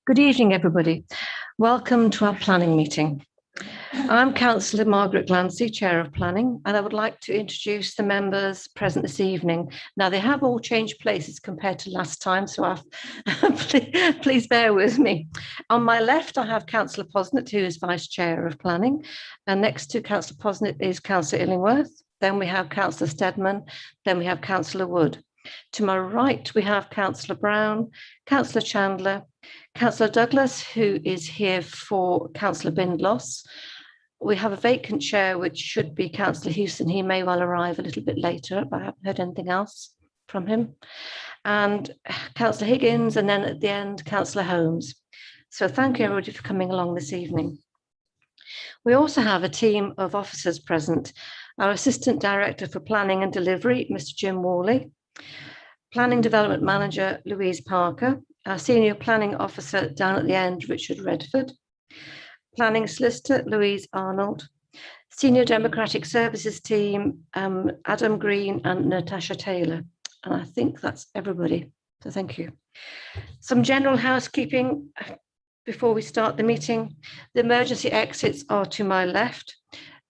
Good evening, everybody. Welcome to our planning meeting. I'm Councillor Margaret Glancy, Chair of Planning, and I would like to introduce the members present this evening. Now, they have all changed places compared to last time, so please bear with me. On my left, I have Councillor Posnett, who is Vice Chair of Planning, and next to Councillor Posnett is Councillor Illingworth. Then we have Councillor Steadman, then we have Councillor Wood. To my right, we have Councillor Brown, Councillor Chandler, Councillor Douglas, who is here for Councillor Bindloss. We have a vacant chair, which should be Councillor Hewson. He may well arrive a little bit later, but I haven't heard anything else from him. And Councillor Higgins, and then at the end, Councillor Holmes. So thank you, everybody, for coming along this evening. We also have a team of officers present. Our Assistant Director for Planning and Delivery, Mr. Jim Worley. Planning Development Manager, Louise Parker. Our Senior Planning Officer down at the end, Richard Redford. Planning Solicitor, Louise Arnold. Senior Democratic Services Team, Adam Green and Natasha Taylor. And I think that's everybody, so thank you. Some general housekeeping before we start the meeting. The emergency exits are to my left,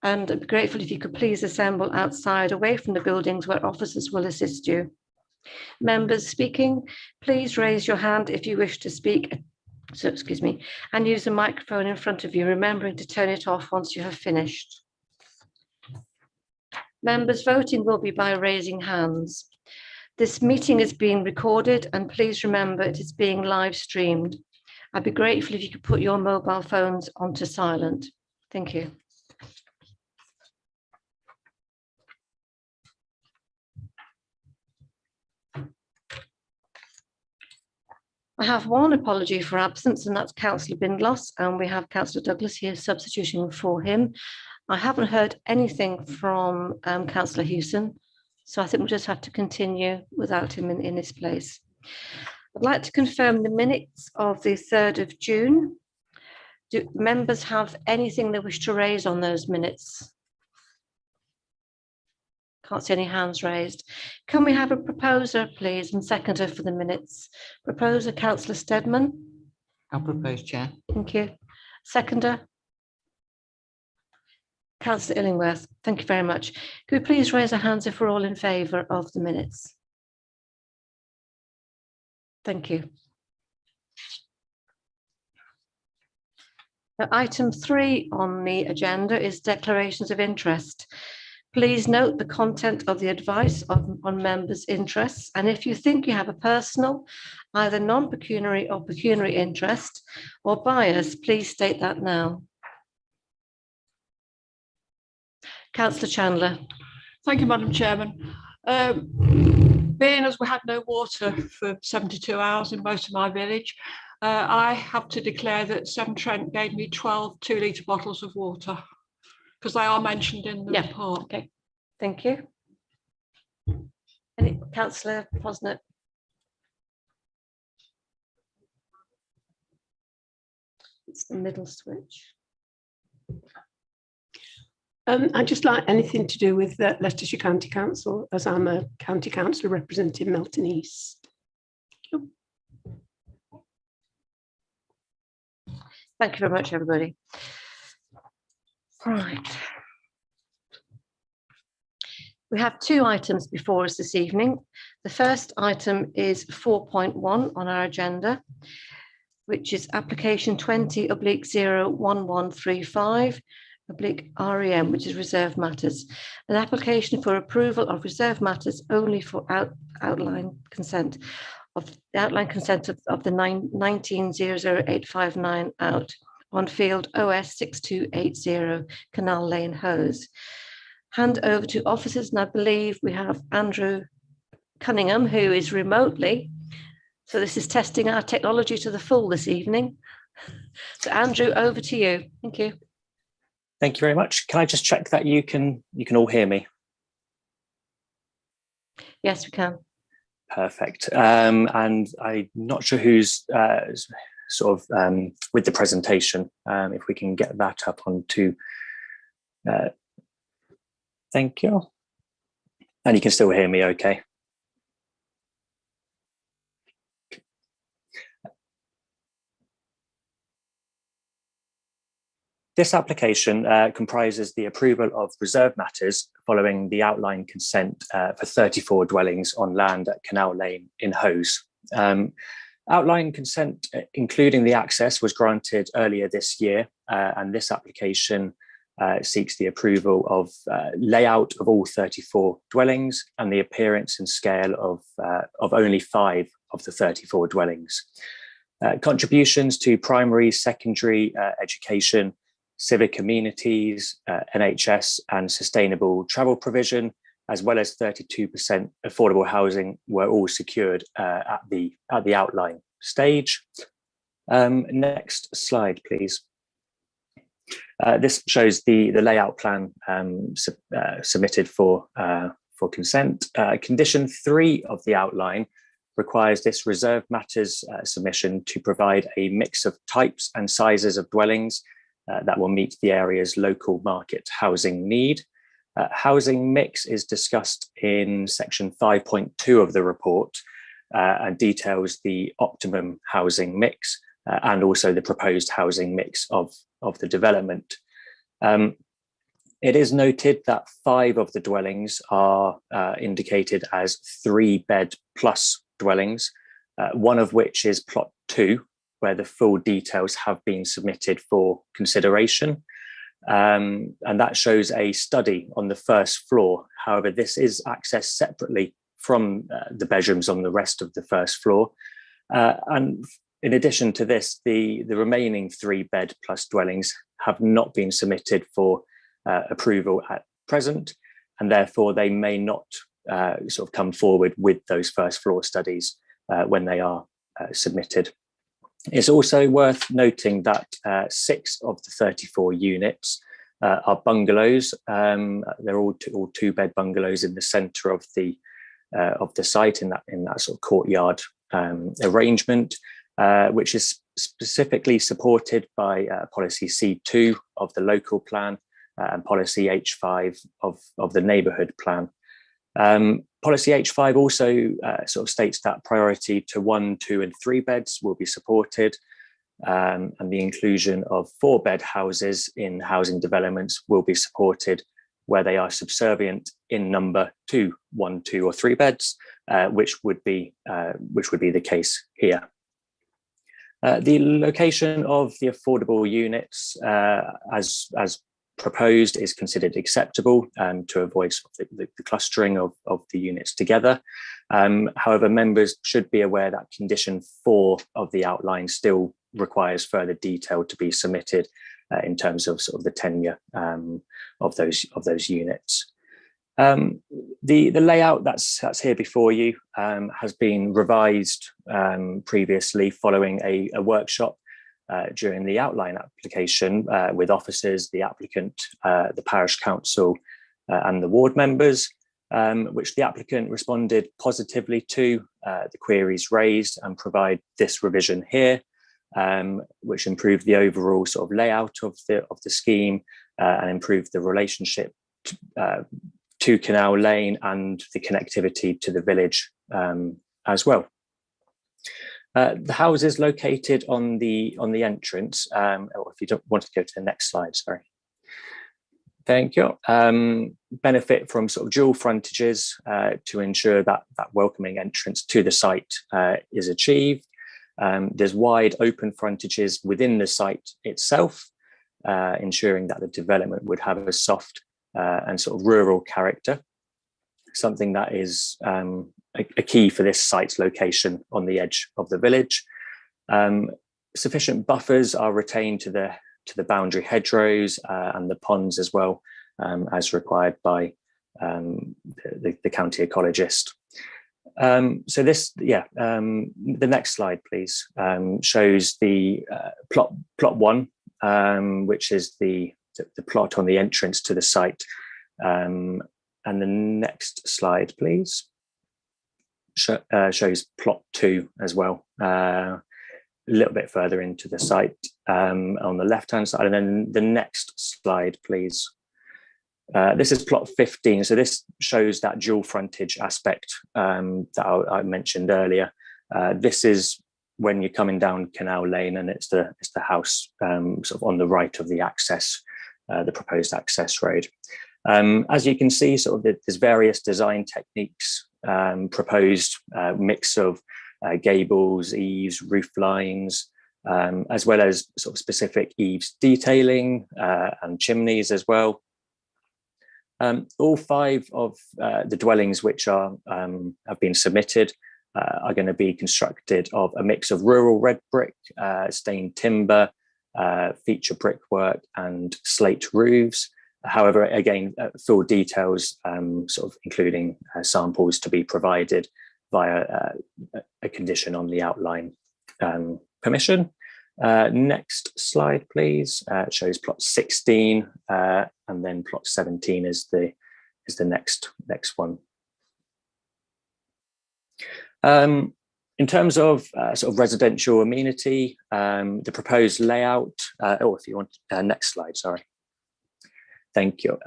and I'd be grateful if you could please assemble outside away from the buildings where officers will assist you. Members speaking, please raise your hand if you wish to speak, and use the microphone in front of you, remembering to turn it off once you have finished. Members voting will be by raising hands. This meeting is being recorded, and please remember it is being live streamed. I'd be grateful if you could put your mobile phones onto silent. Thank you. I have one apology for absence, and that's Councillor Bindloss, and we have Councillor Douglas here substituting for him. I haven't heard anything from Councillor Hewson, so I think we'll just have to continue without him in his place. I'd like to confirm the minutes of the 3rd of June. Do members have anything they wish to raise on those minutes? Can't see any hands raised. Can we have a proposer, please, and seconder for the minutes? Proposer, Councillor Steadman. I'll propose, Chair. Thank you. Seconder? Councillor Illingworth. Thank you very much. Could we please raise our hands if we're all in favour of the minutes? Thank you. Now, item 3 on the agenda is declarations of interest. Please note the content of the advice on members' interests, and if you think you have a personal, either non-pecuniary or pecuniary interest or bias, please state that now. Councillor Chandler. Thank you, Madam Chairman. Being as we had no water for 72 hours in most of my village, I have to declare that Severn Trent gave me 12 2-litre bottles of water, because they are mentioned in the report. Okay, thank you. Any Councillor Posnett? It's the middle switch. I'd just like anything to do with Leicestershire County Council, as I'm a county councillor representing Melton East. Thank you very much, everybody. Right. We have 2 items before us this evening. The first item is 4.1 on our agenda, which is application 20/01135/REM, which is reserved matters. An application for approval of reserved matters only for outline consent of the 19000859 out on field OS 6280 Canal Lane Hose. Hand over to officers, and I believe we have Andrew Cunningham, who is remotely. So this is testing our technology to the full this evening. So Andrew, over to you. Thank you. Thank you very much. Can I just check that you can all hear me? Yes, we can. Perfect. And I'm not sure who's with the presentation. If we can get that up onto. Thank you. And you can still hear me, okay? This application comprises the approval of reserve matters following the outline consent for 34 dwellings on land at Canal Lane in Howes. Outline consent, including the access, was granted earlier this year, and this application seeks the approval of layout of all 34 dwellings and the appearance and scale of only 5 of the 34 dwellings. Contributions to primary, secondary education, civic amenities, NHS and sustainable travel provision, as well as 32% affordable housing were all secured at the outline stage. Next slide, please. This shows the layout plan submitted for consent. Condition 3 of the outline requires this reserve matters submission to provide a mix of types and sizes of dwellings that will meet the area's local market housing need. Housing mix is discussed in section 5.2 of the report and details the optimum housing mix and also the proposed housing mix of the development. It is noted that 5 of the dwellings are indicated as 3-bed plus dwellings, one of which is plot 2, where the full details have been submitted for consideration. And that shows a study on the first floor. However, this is accessed separately from the bedrooms on the rest of the first floor. And in addition to this, the remaining 3-bed plus dwellings have not been submitted for approval at present, and therefore they may not sort of come forward with those first floor studies when they are submitted. It's also worth noting that 6 of the 34 units are bungalows. They're all 2-bed bungalows in the centre of the site in that sort of courtyard arrangement, which is specifically supported by policy C2 of the local plan and policy H5 of the neighbourhood plan. Policy H5 also sort of states that priority to 1, 2 and 3 beds will be supported, and the inclusion of 4-bed houses in housing developments will be supported where they are subservient in number to 1, 2 or 3 beds, which would be the case here. The location of the affordable units as proposed is considered acceptable to avoid the clustering of the units together. However, members should be aware that condition 4 of the outline still requires further detail to be submitted in terms of sort of the tenure of those units. The layout that's here before you has been revised previously following a workshop during the outline application with officers, the applicant, the parish council and the ward members, which the applicant responded positively to the queries raised and provide this revision here, which improved the overall sort of layout of the scheme and improved the relationship to Canal Lane and the connectivity to the village as well. The house is located on the entrance. Or if you don't want to go to the next slide, sorry. Thank you. Benefit from sort of dual frontages to ensure that welcoming entrance to the site is achieved. There's wide open frontages within the site itself, ensuring that the development would have a soft and sort of rural character, something that is a key for this site's location on the edge of the village. Sufficient buffers are retained to the boundary hedgerows and the ponds as well, as required by the county ecologist. So this, the next slide, please, shows the plot 1, which is the plot on the entrance to the site. And the next slide, please, shows plot 2 as well, a little bit further into the site on the left-hand side. And then the next slide, please. This is plot 15. So this shows that dual frontage aspect that I mentioned earlier. This is when you're coming down Canal Lane, and it's the house sort of on the right of the access, the proposed access road. As you can see, sort of there's various design techniques proposed, mix of gables, eaves, roof lines, as well as sort of specific eaves detailing and chimneys as well. All 5 of the dwellings which are have been submitted are going to be constructed of a mix of rural red brick, stained timber, feature brickwork and slate roofs. However, again, full details, sort of including samples, to be provided via a condition on the outline permission. Next slide, please. It shows plot 16, and then plot 17 is the next one. In terms of sort of residential amenity, the proposed layout. If you want, next slide. Sorry. Thank you.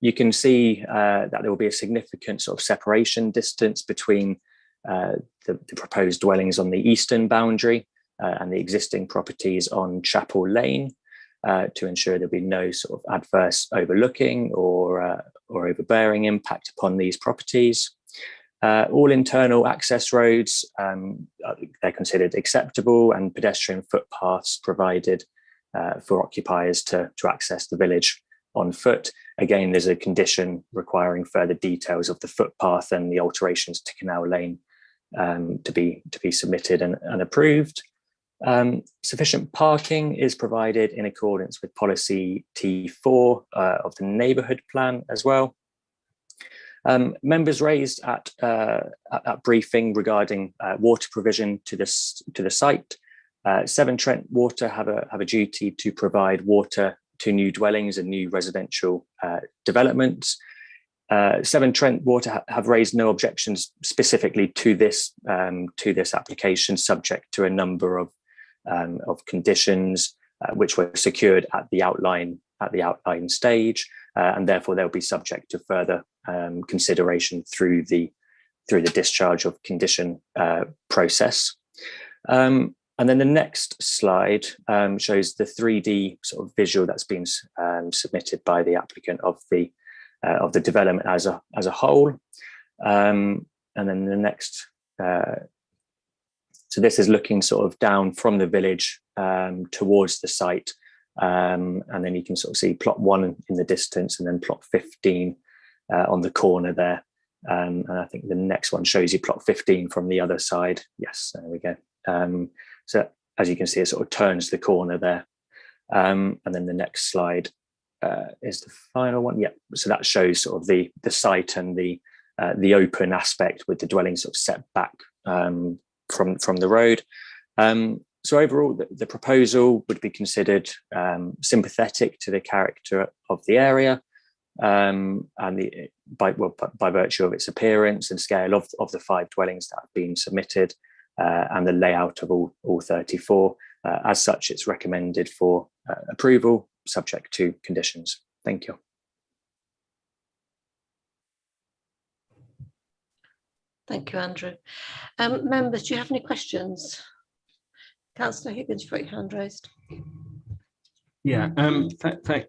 You can see that there will be a significant sort of separation distance between the proposed dwellings on the eastern boundary and the existing properties on Chapel Lane, to ensure there'll be no sort of adverse overlooking or overbearing impact upon these properties. All internal access roads, they're considered acceptable, and pedestrian footpaths provided for occupiers to access the village on foot. Again, there's a condition requiring further details of the footpath and the alterations to Canal Lane to be submitted and approved. Sufficient parking is provided in accordance with policy T4 of the neighbourhood plan as well. Members raised at briefing regarding water provision to the site. Severn Trent Water have a duty to provide water to new dwellings and new residential developments. Severn Trent Water have raised no objections specifically to this application, subject to a number of conditions which were secured at the outline stage, and therefore they'll be subject to further consideration through the discharge of condition process. And then the next slide shows the 3D sort of visual that's been submitted by the applicant of the development as a whole. And then the next, so this is looking sort of down from the village towards the site, and then you can sort of see plot 1 in the distance, and then plot 15 on the corner there. And I think the next one shows you plot 15 from the other side. Yes, there we go. So as you can see, it sort of turns the corner there. And then the next slide is the final one. Yeah, so that shows sort of the site and the open aspect, with the dwelling sort of set back from the road. So overall, the proposal would be considered sympathetic to the character of the area, and by virtue of its appearance and scale of the 5 dwellings that have been submitted, and the layout of all 34. As such, it's recommended for approval, subject to conditions. Thank you. Thank you, Andrew. Members, do you have any questions? Councillor Higgins, you've got your hand raised. Yeah,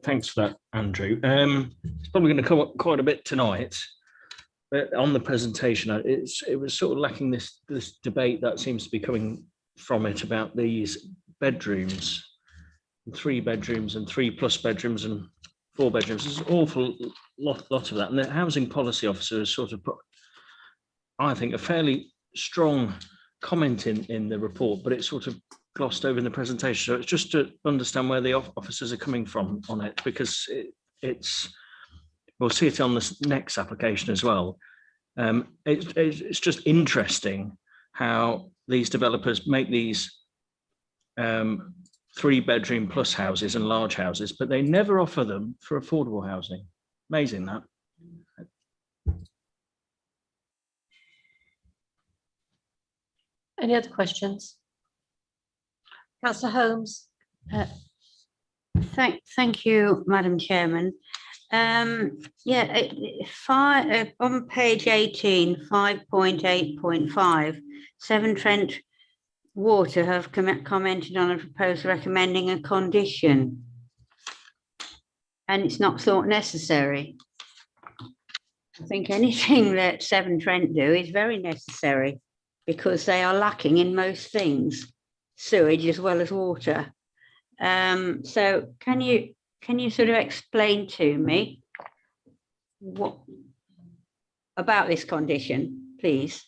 thanks for that, Andrew. It's probably going to come up quite a bit tonight. But on the presentation, it was sort of lacking this debate that seems to be coming from it about these bedrooms, 3 bedrooms and 3+ bedrooms and 4 bedrooms. There's an awful lot of that, and the housing policy officer has sort of put, I think, a fairly strong comment in the report, but it's sort of glossed over in the presentation. So it's just to understand where the officers are coming from on it, because it's. We'll see it on this next application as well. It's just interesting how these developers make these 3-bedroom plus houses and large houses, but they never offer them for affordable housing. Amazing that. Any other questions? Councillor Holmes. Thank you, Madam Chairman. On page 18, 5.8.5, Severn Trent Water have commented on a proposal recommending a condition. And it's not thought necessary. I think anything that Severn Trent do is very necessary because they are lacking in most things, sewage as well as water. So can you sort of explain to me what about this condition, please?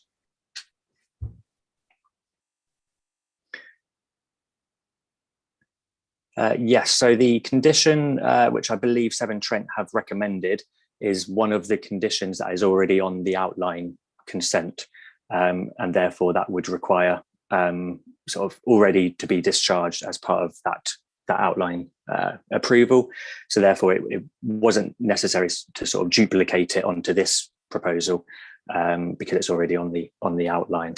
Yes, so the condition which I believe Severn Trent have recommended is one of the conditions that is already on the outline consent, and therefore that would require sort of already to be discharged as part of that outline approval. So therefore it wasn't necessary to sort of duplicate it onto this proposal because it's already on the outline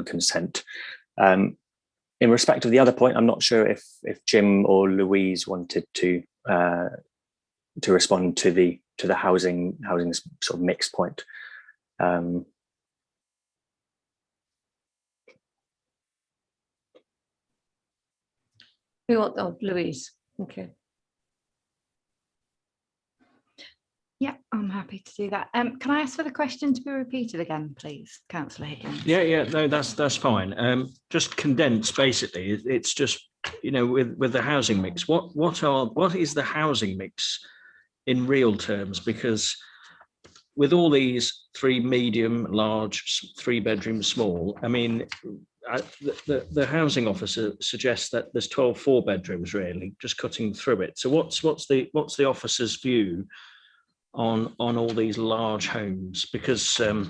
consent. In respect of the other point, I'm not sure if Jim or Louise wanted to respond to the housing sort of mixed point. We want, oh, Louise, okay. Yeah, I'm happy to do that. Can I ask for the question to be repeated again, please, Councillor Higgins? Yeah, no, that's fine. Just condense, basically. It's just, you know, with the housing mix. What is the housing mix in real terms? Because with all these 3 medium, large, 3 bedroom, small, I mean, the housing officer suggests that there's 12 4 bedrooms really, just cutting through it. So what's the officer's view on all these large homes? Because the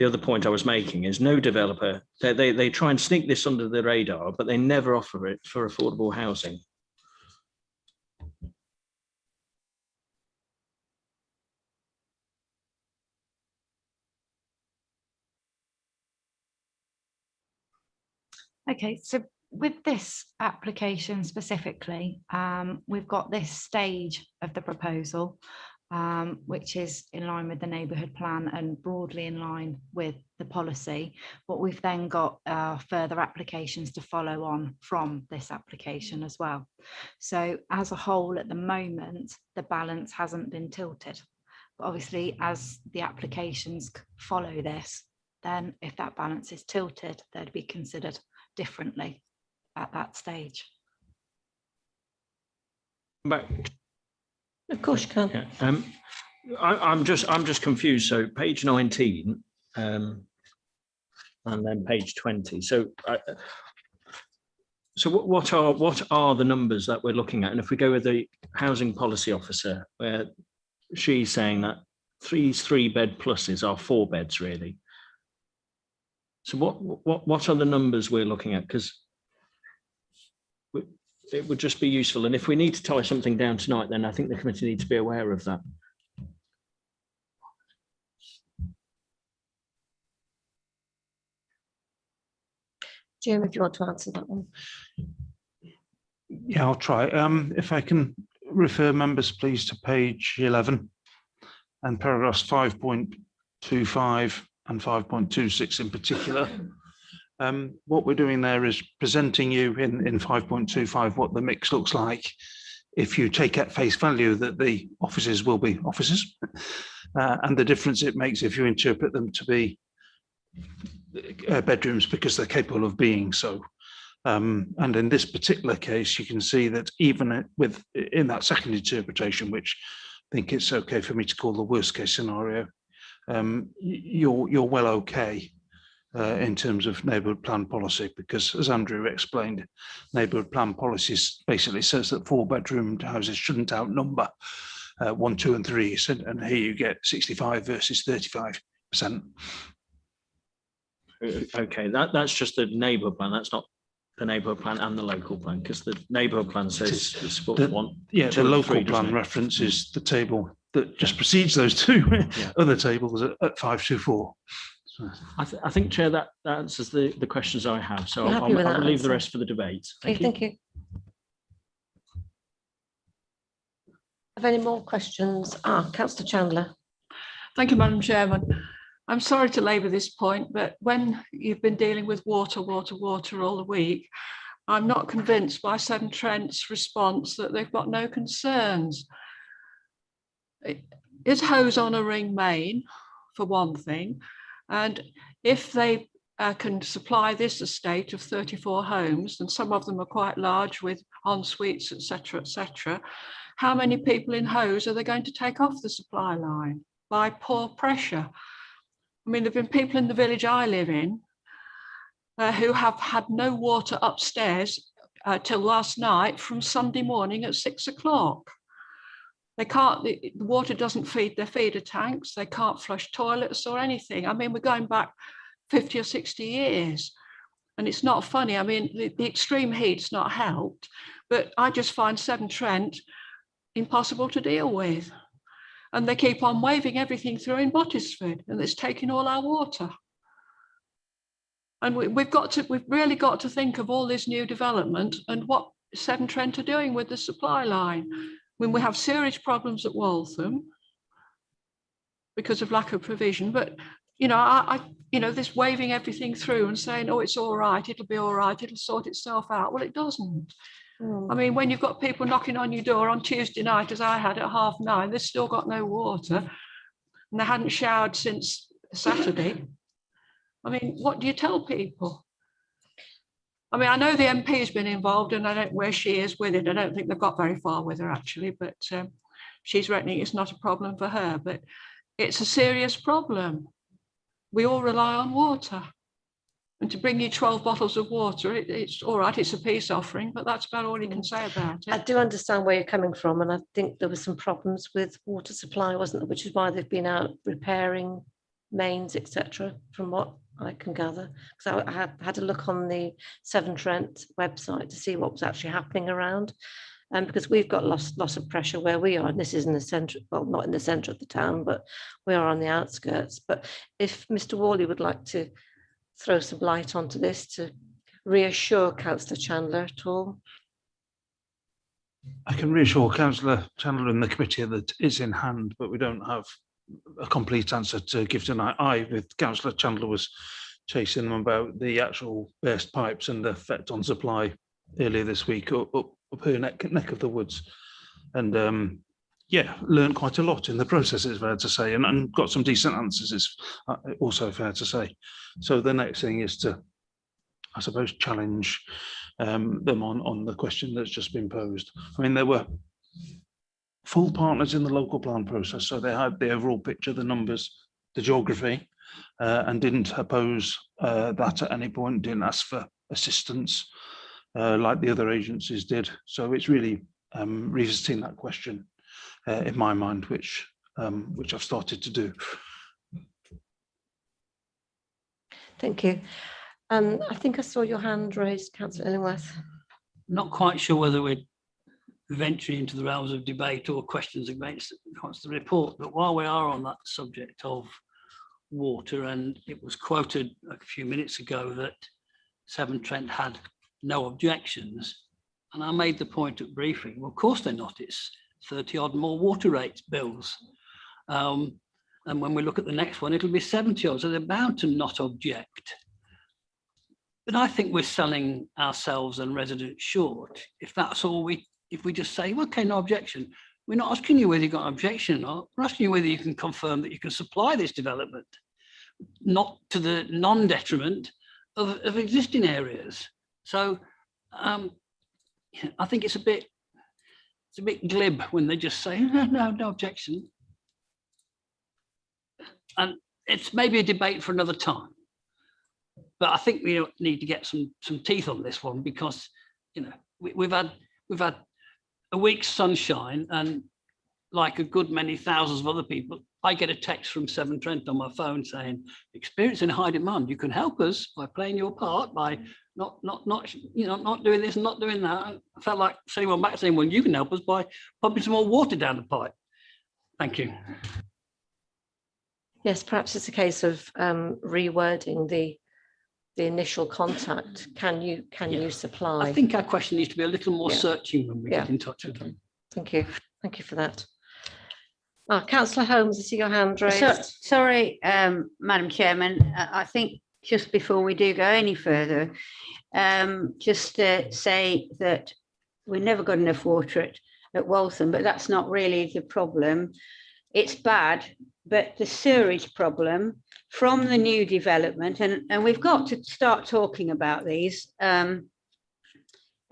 other point I was making is no developer, they try and sneak this under the radar, but they never offer it for affordable housing. Okay, so with this application specifically, we've got this stage of the proposal, which is in line with the neighbourhood plan and broadly in line with the policy. What we've then got further applications to follow on from this application as well. So as a whole at the moment, the balance hasn't been tilted. But obviously as the applications follow this, then if that balance is tilted, they'd be considered differently at that stage. Back. Of course you can. Yeah. I'm just confused. So page 19 and then page 20. So what are the numbers that we're looking at? And if we go with the housing policy officer, where she's saying that 3 bed pluses are 4 beds really. So what are the numbers we're looking at? Because it would just be useful. And if we need to tie something down tonight, then I think the committee needs to be aware of that. Jim, if you want to answer that one. Yeah, I'll try. If I can refer members, please, to page 11 and paragraphs 5.25 and 5.26 in particular. What we're doing there is presenting you in 5.25 what the mix looks like if you take at face value that the offices will be offices and the difference it makes if you interpret them to be bedrooms because they're capable of being so. And in this particular case, you can see that even in that second interpretation, which I think it's okay for me to call the worst case scenario, you're well okay in terms of neighbourhood plan policy, because as Andrew explained, neighbourhood plan policies basically says that 4 bedroom houses shouldn't outnumber 1, 2 and 3, and here you get 65 versus 35%. Okay, that's just the neighbourhood plan. That's not the neighbourhood plan and the local plan, because the neighbourhood plan says the local plan references the table that just precedes those 2 other tables at 524. I think, Chair, that answers the questions I have. So I'll leave the rest for the debate. Thank you. Have any more questions? Councillor Chandler. Thank you, Madam Chairman. I'm sorry to labour this point, but when you've been dealing with water all the week, I'm not convinced by Severn Trent's response that they've got no concerns. Is hose on a ring main, for one thing, and if they can supply this estate of 34 homes, and some of them are quite large with en suites, etc., how many people in hose are they going to take off the supply line by poor pressure? I mean, there have been people in the village I live in who have had no water upstairs till last night from Sunday morning at 6 o'clock. They can't, the water doesn't feed their feeder tanks. They can't flush toilets or anything. I mean, we're going back 50 or 60 years and it's not funny. I mean, the extreme heat's not helped, but I just find Severn Trent impossible to deal with. And they keep on waving everything through in Bottisford, and it's taking all our water. And we've really got to think of all this new development and what Severn Trent are doing with the supply line. When we have sewage problems at Waltham because of lack of provision, but you know, this waving everything through and saying, oh, it's all right, it'll be all right, it'll sort itself out. Well, it doesn't. I mean, when you've got people knocking on your door on Tuesday night, as I had at 9:30, they've still got no water and they hadn't showered since Saturday. I mean, what do you tell people? I mean, I know the MP's been involved and I don't know where she is with it. I don't think they've got very far with her actually, but she's reckoning it's not a problem for her, but it's a serious problem. We all rely on water. And to bring you 12 bottles of water, it's all right, it's a peace offering, but that's about all you can say about I it. do understand where you're coming from, and I think there were some problems with water supply, wasn't there? Which is why they've been out repairing mains, etc., from what I can gather. Because I had a look on the Severn Trent website to see what was actually happening around. Because we've got loss of pressure where we are, and this is in the centre, well, not in the centre of the town, but we are on the outskirts. But if Mr. Worley would like to throw some light onto this to reassure Councillor Chandler at all. I can reassure Councillor Chandler and the committee that it's in hand, but we don't have a complete answer to give tonight. I, with Councillor Chandler, was chasing them about the actual burst pipes and the effect on supply earlier this week up her neck of the woods. And yeah, learned quite a lot in the process, it's fair to say, and got some decent answers, it's also fair to say. So the next thing is to, I suppose, challenge them on the question that's just been posed. I mean, there were full partners in the local plan process, so they had the overall picture, the numbers, the geography, and didn't oppose that at any point, didn't ask for assistance like the other agencies did. So it's really revisiting that question in my mind, which I've started to do. Thank you. I think I saw your hand raised, Councillor Illingworth. Not quite sure whether we're venturing into the realms of debate or questions against the report, but while we are on that subject of water, and it was quoted a few minutes ago that Severn Trent had no objections, and I made the point at briefing, well, of course they're not, it's 30 odd more water rates bills. And when we look at the next one, it'll be 70 odd, so they're bound to not object. But I think we're selling ourselves and residents short if that's all if we just say, okay, no objection. We're not asking you whether you've got an objection or not. We're asking you whether you can confirm that you can supply this development, not to the non-detriment of existing areas. So I think it's a bit glib when they just say, no objection. And it's maybe a debate for another time. But I think we need to get some teeth on this one, because we've had a week's sunshine, and like a good many thousands of other people, I get a text from Severn Trent on my phone saying, experiencing high demand, you can help us by playing your part, by not doing this and not doing that. I felt like sending one back saying, well, you can help us by pumping some more water down the pipe. Thank you. Yes, perhaps it's a case of rewording the initial contact. Can you supply? I think our question needs to be a little more searching when we get in touch with them. Thank you for that. Councillor Holmes, I see your hand raised. Sorry, Madam Chairman, I think just before we do go any further, just to say that we've never got enough water at Waltham, but that's not really the problem. It's bad, but the sewerage problem from the new development, and we've got to start talking about these, that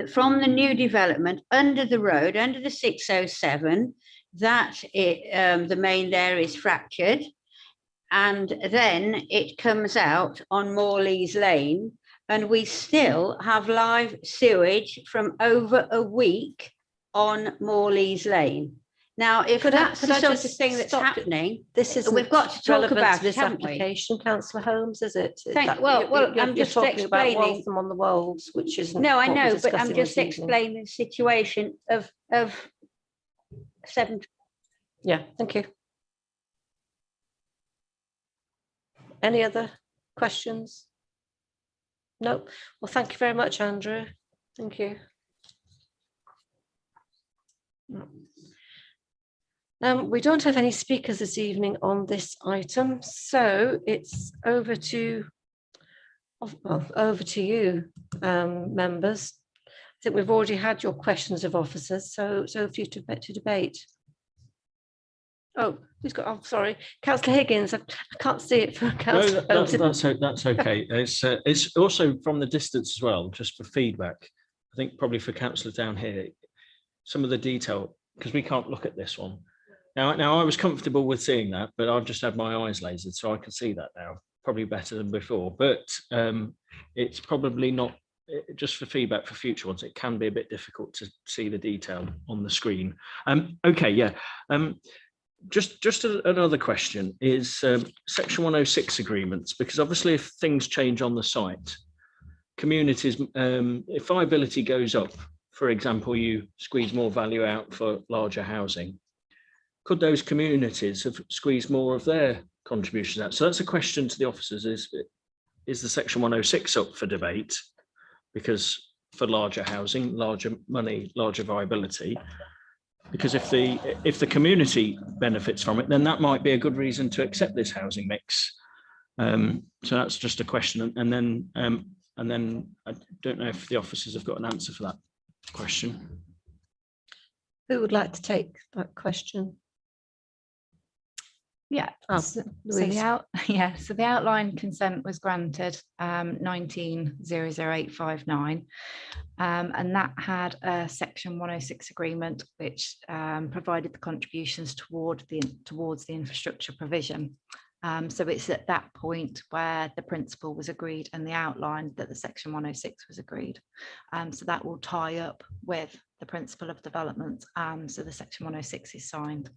from the new development under the road, under the 607, that the main there is fractured, and then it comes out on Morley's Lane, and we still have live sewage from over a week on Morley's Lane. Now, if that's the sort of thing that's happening, This is we've got to talk about this it, haven't we? application, Councillor Holmes, is it? I'm just talking about explaining. Waltham on the Wolds, which isn't. No, I what we're know, but I'm discussing just this evening. explaining the situation of 7. Yeah, thank you. Any other questions? No. Well, thank you very much, Andrew. Thank you. We don't have any speakers this evening on this item, so it's over to you, members. I think we've already had your questions of officers, so for you to debate. Oh, who's got? Oh, sorry, Councillor Higgins. I can't see it for Councillor. No, that's okay. It's also from the distance as well, just for feedback. I think probably for Councillor down here, some of the detail, because we can't look at this one. Now I was comfortable with seeing that, but I've just had my eyes lasered, so I can see that now, probably better than before. But it's probably not, just for feedback for future ones, it can be a bit difficult to see the detail on the screen. Okay, yeah. Just another question is Section 106 agreements, because obviously if things change on the site, communities, if viability goes up, for example, you squeeze more value out for larger housing, could those communities have squeezed more of their contributions out? So that's a question to the officers, is the Section 106 up for debate? Because for larger housing, larger money, larger viability, because if the community benefits from it, then that might be a good reason to accept this housing mix. So that's just a question. And then I don't know if the officers have got an answer for that question. Who would like to take that question? Yeah, Oh, so Louise. the outline consent was granted 19-00859, and that had a Section 106 agreement which provided the contributions towards the infrastructure provision. So it's at that point where the principle was agreed and the outline that the Section 106 was agreed. So that will tie up with the principle of development. So the Section 106 is signed.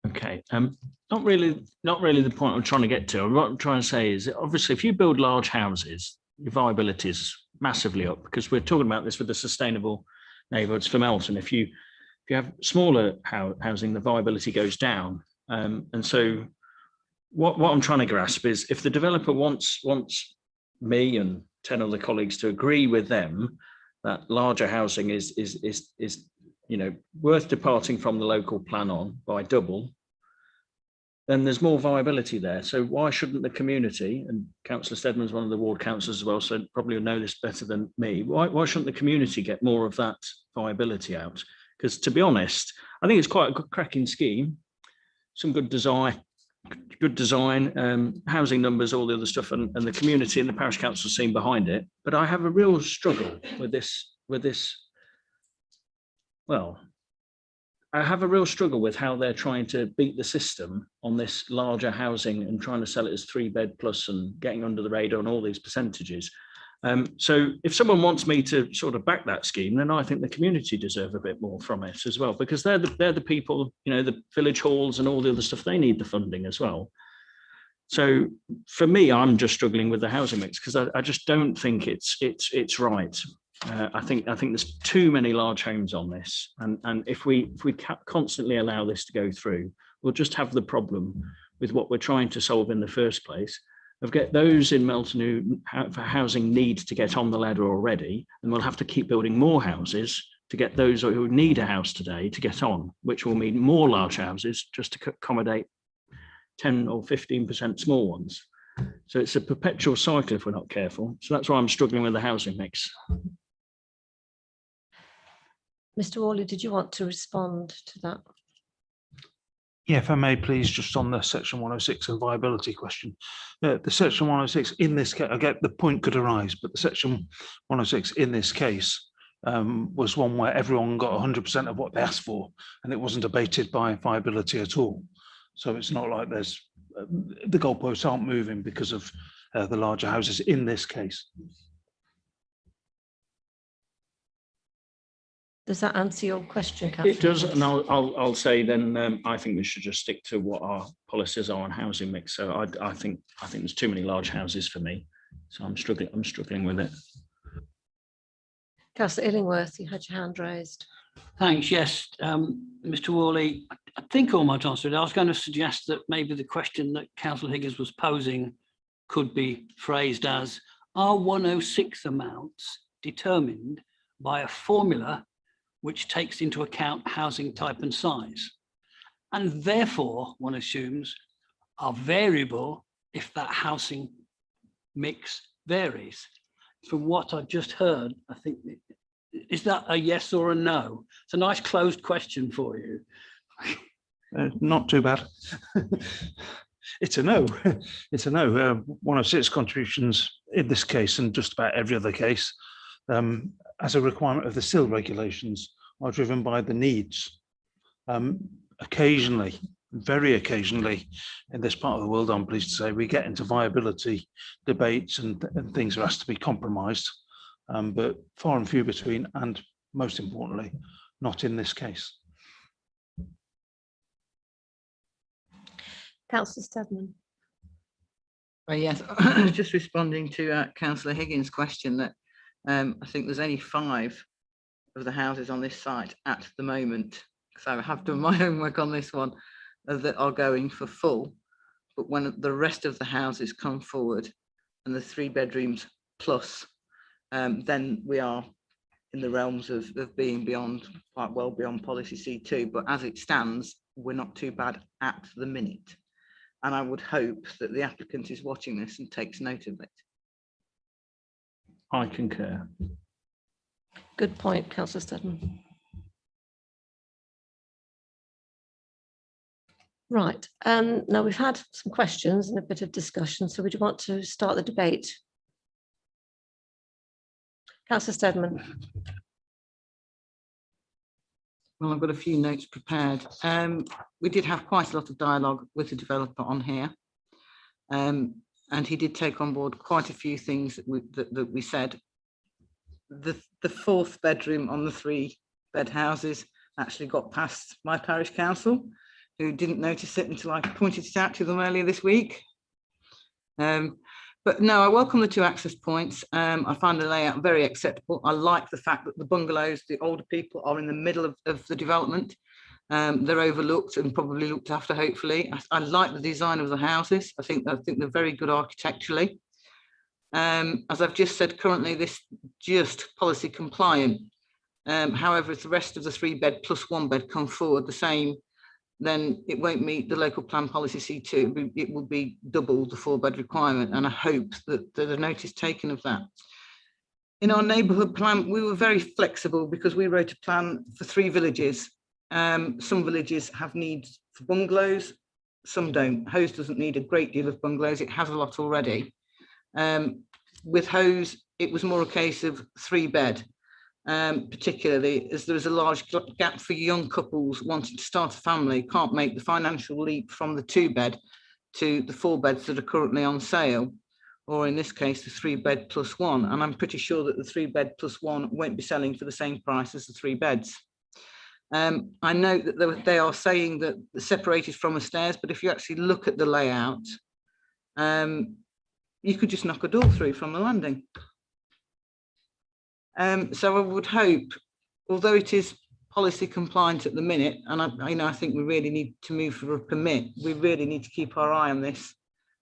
Okay, not really the point I'm trying to get to. What I'm trying to say is that obviously if you build large houses, your viability is massively up, because we're talking about this with the sustainable neighbourhoods for Melton. If you have smaller housing, the viability goes down. And so what I'm trying to grasp is if the developer wants me and 10 other colleagues to agree with them that larger housing is worth departing from the local plan on by double, then there's more viability there. So why shouldn't the community, and Councillor Steadman's one of the ward councillors as well, so probably will know this better than me, why shouldn't the community get more of that viability out? Because to be honest, I think it's quite a good cracking scheme, some good design, housing numbers, all the other stuff, and the community and the parish council scene behind it. But I have a real struggle with this. Well, I have a real struggle with how they're trying to beat the system on this larger housing and trying to sell it as 3-bed plus and getting under the radar and all these percentages. So if someone wants me to sort of back that scheme, then I think the community deserve a bit more from it as well, because they're the people, the village halls and all the other stuff, they need the funding as well. So for me, I'm just struggling with the housing mix because I just don't think it's right. I think there's too many large homes on this, and if we constantly allow this to go through, we'll just have the problem with what we're trying to solve in the first place, of get those in Melton who for housing need to get on the ladder already, and we'll have to keep building more houses to get those who need a house today to get on, which will mean more large houses just to accommodate 10 or 15% small ones. So it's a perpetual cycle if we're not careful. So that's why I'm struggling with the housing mix. Mr. Worley, did you want to respond to that? Yeah, if I may, please, just on the section 106 and viability question. The section 106 in this case, I get the point could arise, but the section 106 in this case was one where everyone got 100% of what they asked for, and it wasn't abated by viability at all. So it's not like there's the goalposts aren't moving because of the larger houses in this case. Does that answer your question, Councillor? It does, and I'll say then I think we should just stick to what our policies are on housing mix. So I think there's too many large houses for me, so I'm struggling with it. Councillor Illingworth, you had your hand raised. Thanks. Yes, Mr. Worley, I think all my answered. I was going to suggest that maybe the question that Councillor Higgins was posing could be phrased as, are 106 amounts determined by a formula which takes into account housing type and size, and therefore one assumes are variable if that housing mix varies? From what I've just heard, I think, is that a yes or a no? It's a nice closed question for you. Not too bad. It's a no. It's a no. 106 contributions in this case, and just about every other case, as a requirement of the SIL regulations, are driven by the needs. Occasionally, very occasionally, in this part of the world, I'm pleased to say, we get into viability debates and things are asked to be compromised, but far and few between, and most importantly, not in this case. Councillor Steadman. Yes, just responding to Councillor Higgins' question that I think there's only 5 of the houses on this site at the moment, so I have done my homework on this one, that are going for full. But when the rest of the houses come forward and the 3 bedrooms plus, then we are in the realms of being beyond, quite well beyond policy C2. But as it stands, we're not too bad at the minute. And I would hope that the applicant is watching this and takes note of it. I concur. Good point, Councillor Steadman. Right, now we've had some questions and a bit of discussion, so we do want to start the debate. Councillor Steadman. Well, I've got a few notes prepared. We did have quite a lot of dialogue with the developer on here, and he did take on board quite a few things that we said. The 4th bedroom on the 3-bed houses actually got past my parish council, who didn't notice it until I pointed it out to them earlier this week. But no, I welcome the 2 access points. I find the layout very acceptable. I like the fact that the bungalows, the older people, are in the middle of the development. They're overlooked and probably looked after, hopefully. I like the design of the houses. I think they're very good architecturally. As I've just said, currently this just policy compliant. However, if the rest of the 3-bed plus 1-bed come forward the same, then it won't meet the local plan policy C2. It will be double the 4-bed requirement, and I hope that the notice taken of that. In our neighbourhood plan, we were very flexible because we wrote a plan for 3 villages. Some villages have needs for bungalows, some don't. Hose doesn't need a great deal of bungalows, it has a lot already. With Hose, it was more a case of 3-bed. Particularly as there is a large gap for young couples wanting to start a family, can't make the financial leap from the 2-bed to the 4-beds that are currently on sale, or in this case the 3-bed plus 1, and I'm pretty sure that the 3-bed plus 1 won't be selling for the same price as the 3 beds. I know that they are saying that they're separated from the stairs, but if you actually look at the layout, you could just knock a door through from the landing. So I would hope, although it is policy compliant at the minute, and I think we really need to move for a permit, we really need to keep our eye on this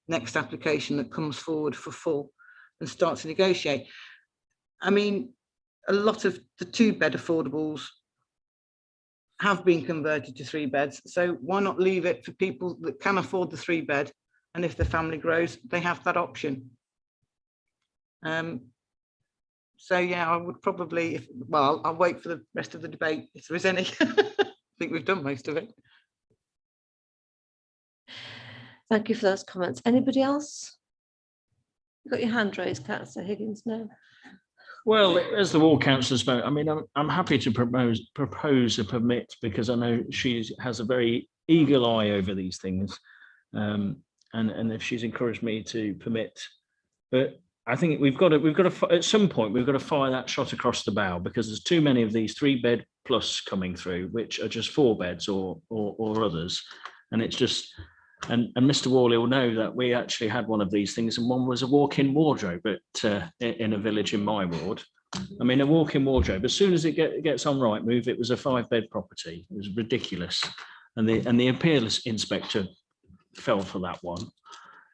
next application that comes forward for full and start to negotiate. I mean, a lot of the 2-bed affordables have been converted to 3 beds. So why not leave it for people that can afford the 3-bed? And if the family grows, they have that option. So yeah, I would probably, I'll wait for the rest of the debate if there is any. I think we've done most of it. Thank you for those comments. Anybody else? You've got your hand raised, Councillor Higgins. No. Well, as the ward councillor spoke, I mean, I'm happy to propose a permit, because I know she has a very eagle eye over these things, and if she's encouraged me to permit, but I think we've got to at some point we've got to fire that shot across the bow, because there's too many of these 3-bed plus coming through, which are just 4 beds or others, and it's just. And Mr. Worley will know that we actually had one of these things, and one was a walk-in wardrobe in a village in my ward. I mean, a walk-in wardrobe, as soon as it gets on Rightmove, it was a 5-bed property. It was ridiculous. And the appeals inspector fell for that one.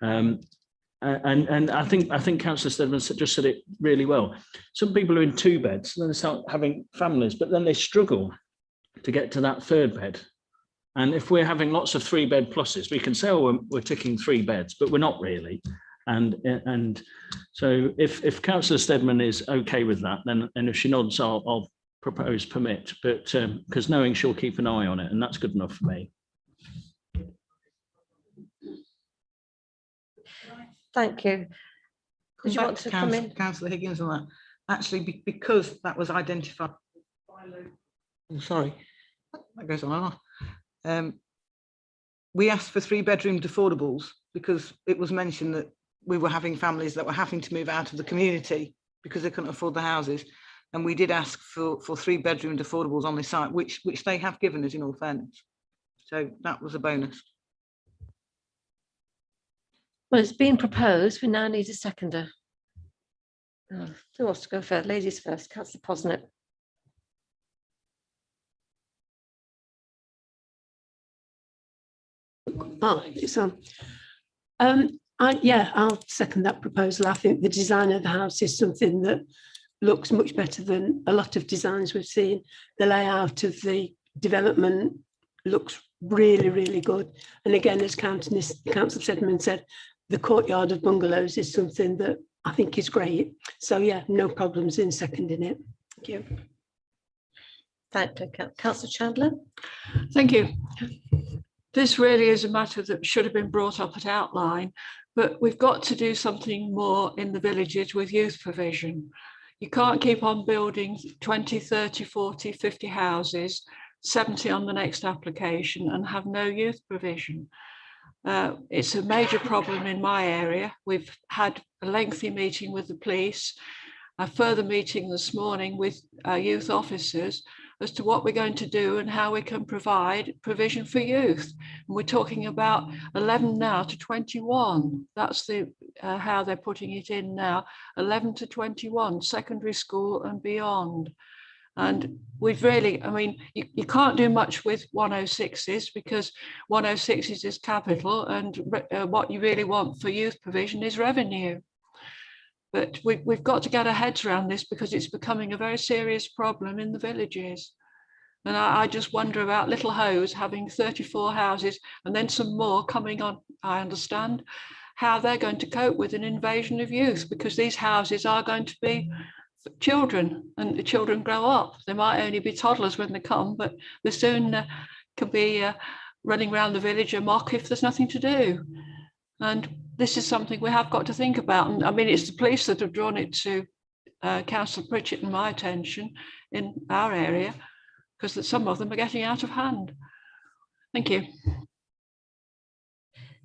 And I think Councillor Steadman just said it really well. Some people are in 2 beds, and then they start having families, but then they struggle to get to that 3rd bed. And if we're having lots of 3-bed pluses, we can say, oh, we're ticking 3 beds, but we're not really. And so if Councillor Steadman is okay with that, then, and if she nods, I'll propose permit, but because knowing she'll keep an eye on it, and that's good enough for me. Thank you. Did you want to come in? Councillor Higgins on that? Actually, because that was identified. Oh, sorry, that goes on and on. We asked for 3-bedroom affordables because it was mentioned that we were having families that were having to move out of the community because they couldn't afford the houses, and we did ask for 3-bedroom affordables on the site, which they have given us, in all fairness. So that was a bonus. Well, it's been proposed. We now need a seconder. Who wants to go first? Ladies first. Councillor Posnett. Oh, it's on. Yeah, I'll second that proposal. I think the design of the house is something that looks much better than a lot of designs we've seen. The layout of the development looks really, really good. And again, as Councillor Steadman said, the courtyard of bungalows is something that I think is great. So yeah, no problems in seconding it. Thank you. Thank you, Councillor Chandler. Thank you. This really is a matter that should have been brought up at outline, but we've got to do something more in the villages with youth provision. You can't keep on building 20, 30, 40, 50 houses, 70 on the next application, and have no youth provision. It's a major problem in my area. We've had a lengthy meeting with the police, a further meeting this morning with youth officers as to what we're going to do and how we can provide provision for youth. And we're talking about 11 now to 21. That's how they're putting it in now, 11 to 21, secondary school and beyond. And we've really, I mean, you can't do much with 106s because 106s is capital, and what you really want for youth provision is revenue. But we've got to get our heads around this because it's becoming a very serious problem in the villages. And I just wonder about Little Hose having 34 houses and then some more coming on, I understand, how they're going to cope with an invasion of youth, because these houses are going to be children, and the children grow up. They might only be toddlers when they come, but they soon can be running around the village amok if there's nothing to do. And this is something we have got to think about. And I mean, it's the police that have drawn it to Councillor Pritchett and my attention in our area, because some of them are getting out of hand. Thank you.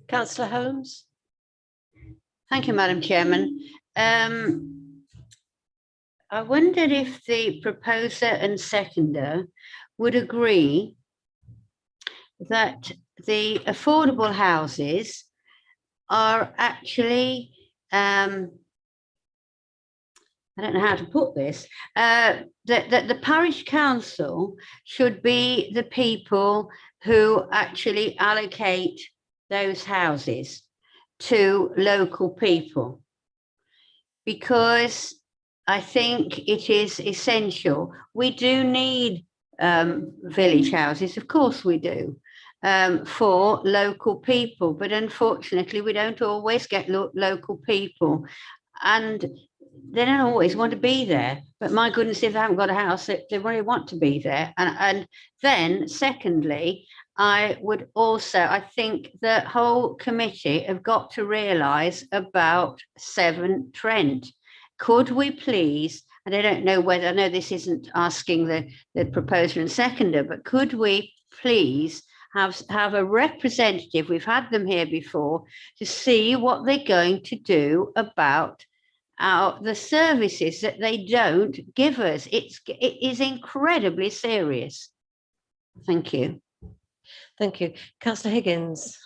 Councillor Holmes. Thank you, Madam Chairman. I wondered if the proposer and seconder would agree that the affordable houses are actually, I don't know how to put this, that the parish council should be the people who actually allocate those houses to local people. Because I think it is essential. We do need village houses, of course we do, for local people, but unfortunately we don't always get local people, and they don't always want to be there. But my goodness, if they haven't got a house, they really want to be there. And then secondly, I think the whole committee have got to realise about Severn Trent. Could we please, and I don't know whether, I know this isn't asking the proposer and seconder, but could we please have a representative, we've had them here before, to see what they're going to do about the services that they don't give us. It is incredibly serious. Thank you. Thank you. Councillor Higgins.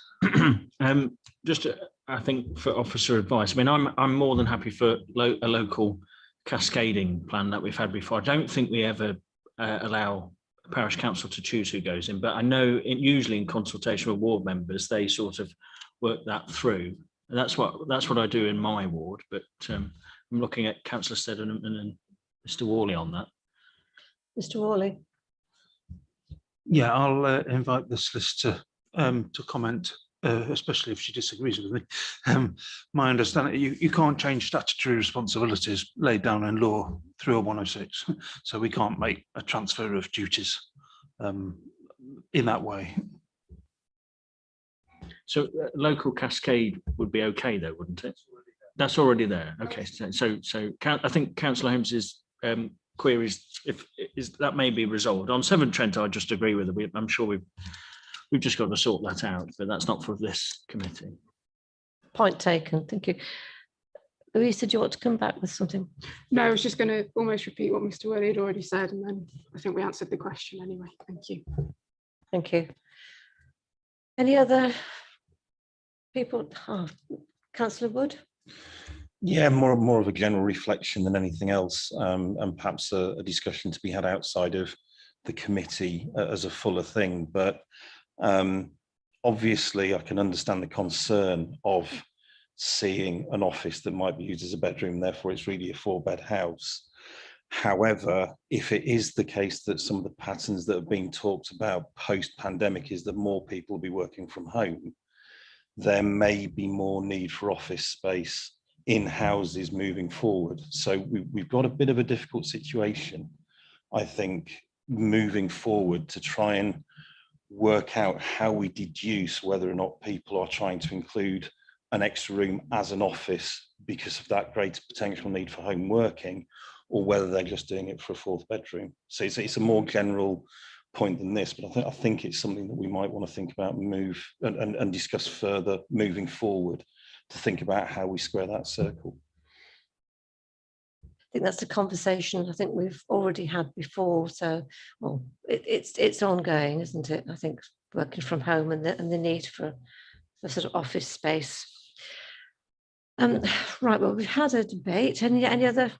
Just, I think, for officer advice. I mean, I'm more than happy for a local cascading plan that we've had before. I don't think we ever allow a parish council to choose who goes in, but I know usually in consultation with ward members, they sort of work that through. And that's what I do in my ward. But I'm looking at Councillor Steddon and Mr. Worley on that. Mr. Worley. Yeah, I'll invite the solicitor to comment, especially if she disagrees with me. My understanding, you can't change statutory responsibilities laid down in law through a 106, so we can't make a transfer of duties in that way. So local cascade would be okay though, wouldn't it? That's already there. Okay, so I think Councillor Holmes's queries, is that may be resolved. On Severn Trent, I just agree with it. I'm sure we've just got to sort that out, but that's not for this committee. Point taken. Thank you. Louisa, do you want to come back with something? No, I was just going to almost repeat what Mr. Worley had already said, and then I think we answered the question anyway. Thank you. Thank you. Any other people? Oh, Councillor Wood. Yeah, more of a general reflection than anything else, and perhaps a discussion to be had outside of the committee as a fuller thing. But obviously, I can understand the concern of seeing an office that might be used as a bedroom, therefore it's really a 4-bed house. However, if it is the case that some of the patterns that have been talked about post-pandemic is that more people will be working from home, there may be more need for office space in houses moving forward. So we've got a bit of a difficult situation, I think, moving forward to try and work out how we deduce whether or not people are trying to include an extra room as an office because of that greater potential need for home working, or whether they're just doing it for a 4th bedroom. So it's a more general point than this, but I think it's something that we might want to think about and discuss further moving forward, to think about how we square that circle. I think that's a conversation I think we've already had before. So, well, it's ongoing, isn't it? I think working from home and the need for sort of office space. Right. Well, we've had a debate. Any other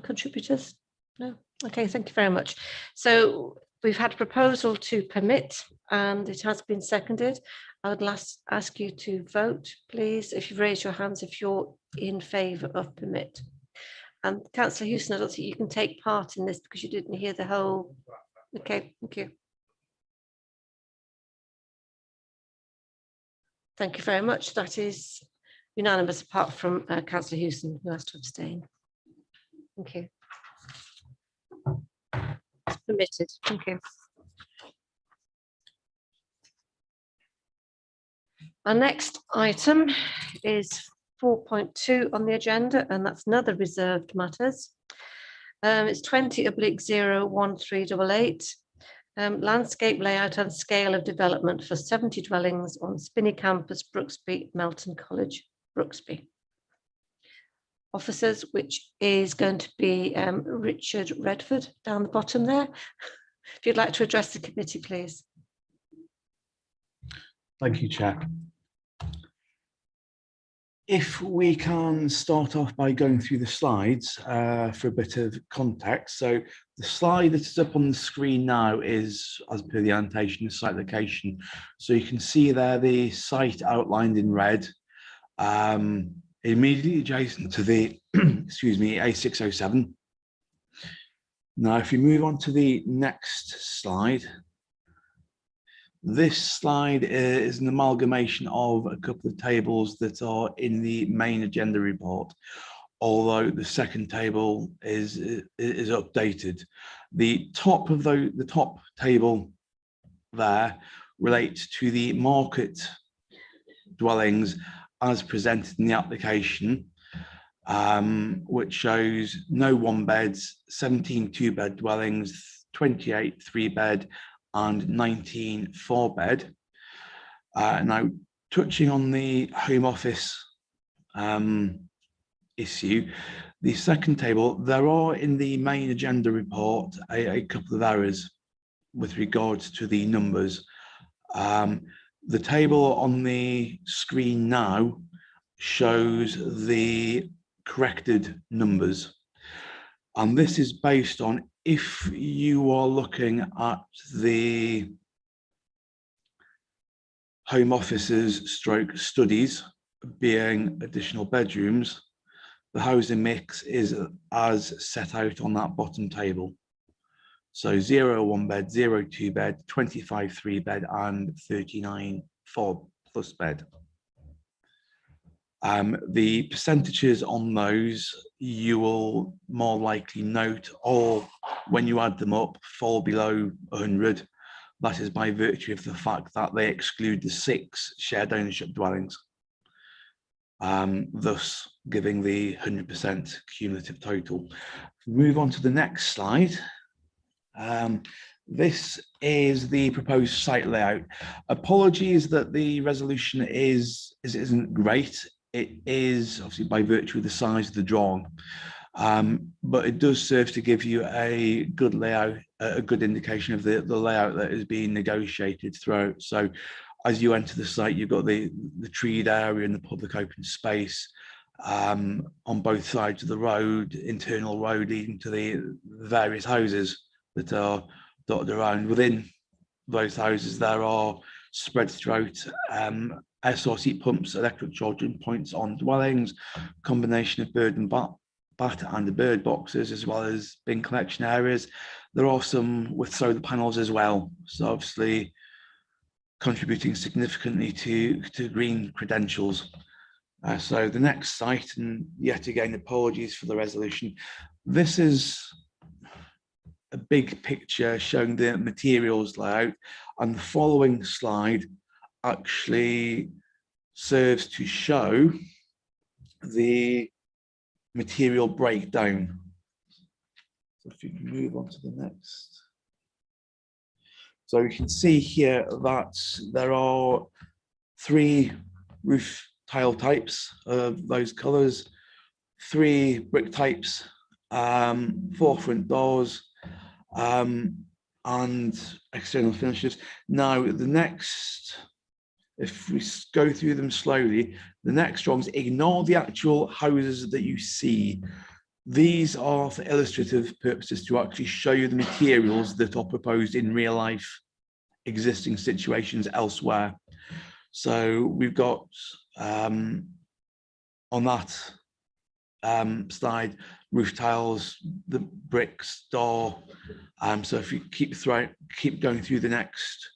contributors? No. Okay. Thank you very much. So we've had a proposal to permit, and it has been seconded. I would ask you to vote, please, if you raise your hands, if you're in favour of permit. And Councillor Houston, I don't think you can take part in this because you didn't hear the whole. Okay, thank you. Thank you very much. That is unanimous, apart from Councillor Houston, who has to abstain. Thank you. It's permitted. Thank you. Our next item is 4.2 on the agenda, and that's another reserved matters. It's 20/01388. Landscape layout and scale of development for 70 dwellings on Spinney Campus, Brooksby, Melton College, Brooksby. Officers, which is going to be Richard Redford down the bottom there. If you'd like to address the committee, please. Thank you, Chair. If we can start off by going through the slides for a bit of context. So the slide that is up on the screen now is, as per the annotation, the site location. So you can see there the site outlined in red. immediately adjacent to the, excuse me, A607. Now, if you move on to the next slide, this slide is an amalgamation of a couple of tables that are in the main agenda report, although the second table is updated. The top of the top table there relates to the market dwellings as presented in the application, which shows no 1-beds, 17 2-bed dwellings, 28 3-bed and 19 4-bed. Now, touching on the Home Office issue, the second table, there are in the main agenda report a couple of errors with regards to the numbers. The table on the screen now shows the corrected numbers, and this is based on if you are looking at the Home Office's stroke studies being additional bedrooms, the housing mix is as set out on that bottom table. So 0 1-bed, 0 2-bed, 25 3-bed and 39 4+ bed. The percentages on those you will more likely note, or when you add them up, fall below 100. That is by virtue of the fact that they exclude the 6 shared ownership dwellings, thus giving the 100% cumulative total. Move on to the next slide. This is the proposed site layout. Apologies that the resolution isn't great. It is obviously by virtue of the size of the drawing, but it does serve to give you a good layout, a good indication of the layout that is being negotiated throughout. So as you enter the site, you've got the treed area and the public open space on both sides of the road, internal road leading to the various houses that are dotted around. Within those houses, there are spread throughout SRC pumps, electric charging points on dwellings, combination of bird and bat and the bird boxes, as well as bin collection areas. There are some with solar panels as well, so obviously contributing significantly to green credentials. So the next site, and yet again apologies for the resolution, this is a big picture showing the materials layout, and the following slide actually serves to show the material breakdown. So if you can move on to the next. So you can see here that there are 3 roof tile types of those colours, 3 brick types, 4 front doors, and external finishes. Now the next, if we go through them slowly, the next drawings, ignore the actual houses that you see. These are for illustrative purposes to actually show you the materials that are proposed in real life existing situations elsewhere. So we've got on that slide, roof tiles, the bricks, door. So if you keep going through the next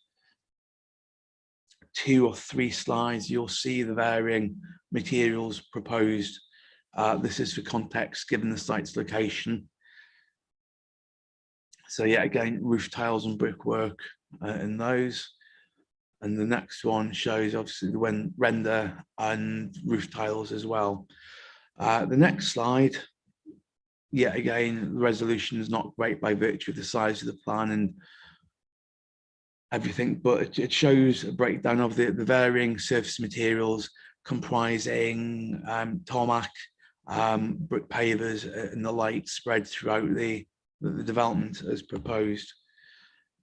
2 or 3 slides, you'll see the varying materials proposed. This is for context, given the site's location. So yeah, again, roof tiles and brickwork in those. And the next one shows obviously the render and roof tiles as well. The next slide, yet again, the resolution is not great by virtue of the size of the plan and everything, but it shows a breakdown of the varying surface materials comprising tarmac, brick pavers and the like spread throughout the development as proposed.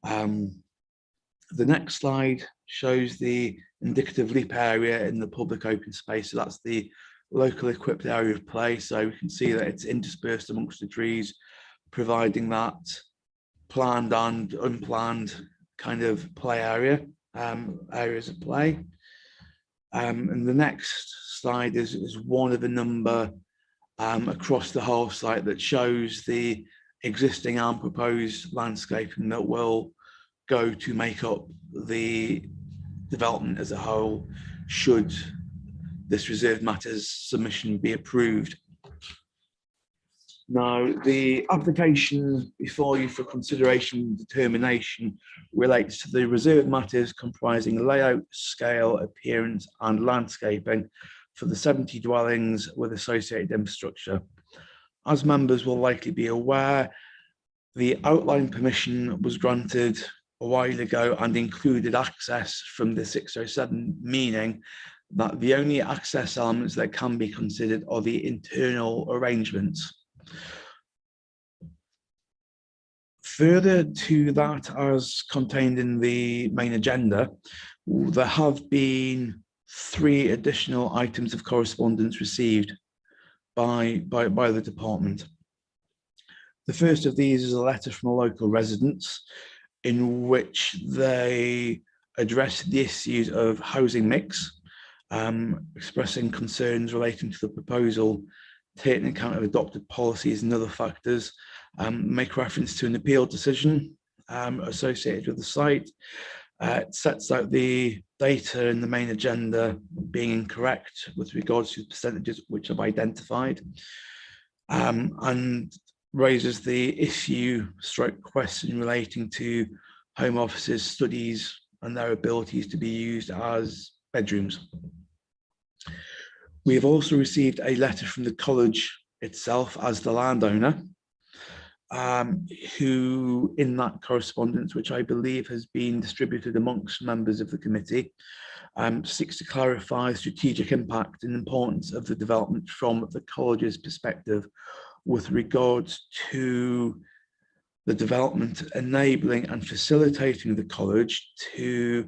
The next slide shows the indicative leap area in the public open space. So that's the local equipped area of play. So we can see that it's interspersed amongst the trees, providing that planned and unplanned kind of play area, areas of play. And the next slide is one of a number across the whole site that shows the existing and proposed landscaping that will go to make up the development as a whole, should this reserved matters submission be approved. Now, the application before you for consideration and determination relates to the reserved matters comprising layout, scale, appearance and landscaping for the 70 dwellings with associated infrastructure. As members will likely be aware, the outline permission was granted a while ago and included access from the 607, meaning that the only access elements that can be considered are the internal arrangements. Further to that, as contained in the main agenda, there have been 3 additional items of correspondence received by the department. The first of these is a letter from a local residents in which they address the issues of housing mix, expressing concerns relating to the proposal, taking account of adopted policies and other factors, make reference to an appeal decision associated with the site. It sets out the data in the main agenda being incorrect with regards to the percentages which I've identified, and raises the issue / question relating to home offices, studies and their abilities to be used as bedrooms. We have also received a letter from the college itself as the landowner, who in that correspondence, which I believe has been distributed amongst members of the committee, seeks to clarify strategic impact and importance of the development from the college's perspective with regards to the development, enabling and facilitating the college to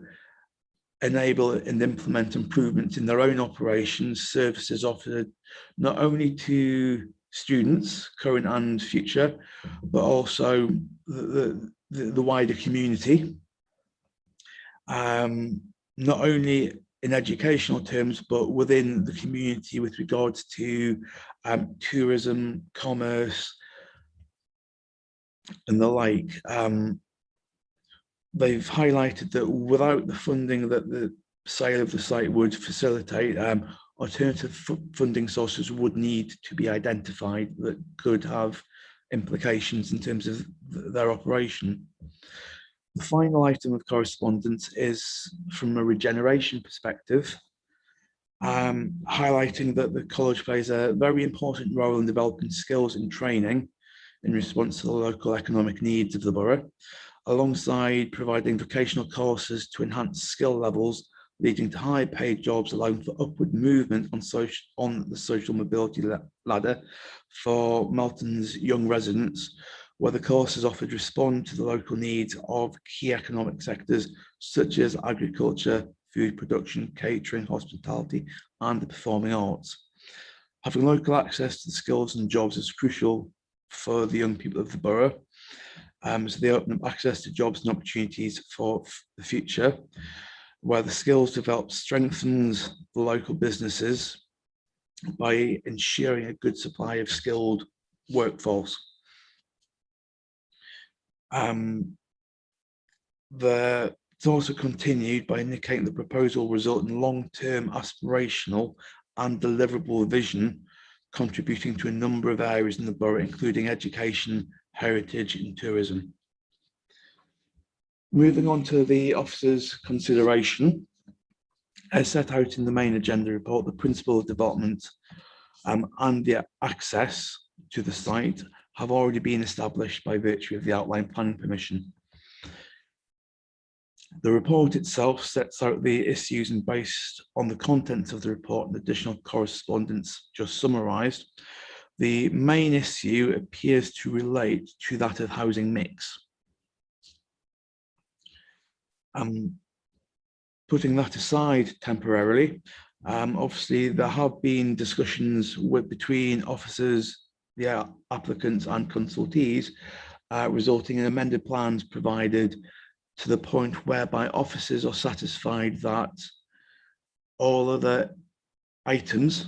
enable and implement improvements in their own operations, services offered not only to students, current and future, but also the wider community, not only in educational terms, but within the community with regards to tourism, commerce, and the like. They've highlighted that without the funding that the sale of the site would facilitate, alternative funding sources would need to be identified that could have implications in terms of their operation. The final item of correspondence is from a regeneration perspective, highlighting that the college plays a very important role in developing skills and training in response to the local economic needs of the borough, alongside providing vocational courses to enhance skill levels, leading to high paid jobs, allowing for upward movement on the social mobility ladder for Melton's young residents, where the courses offered respond to the local needs of key economic sectors such as agriculture, food production, catering, hospitality, and the performing arts. Having local access to the skills and jobs is crucial for the young people of the borough. So they open up access to jobs and opportunities for the future, where the skills developed strengthens the local businesses by ensuring a good supply of skilled workforce. It's also continued by indicating the proposal will result in long-term aspirational and deliverable vision, contributing to a number of areas in the borough, including education, heritage and tourism. Moving on to the officer's consideration, as set out in the main agenda report, the principle of development and the access to the site have already been established by virtue of the outline planning permission. The report itself sets out the issues, and based on the contents of the report and additional correspondence just summarised, the main issue appears to relate to that of housing mix. Putting that aside temporarily, obviously there have been discussions between officers, the applicants and consultees, resulting in amended plans provided to the point whereby officers are satisfied that all other items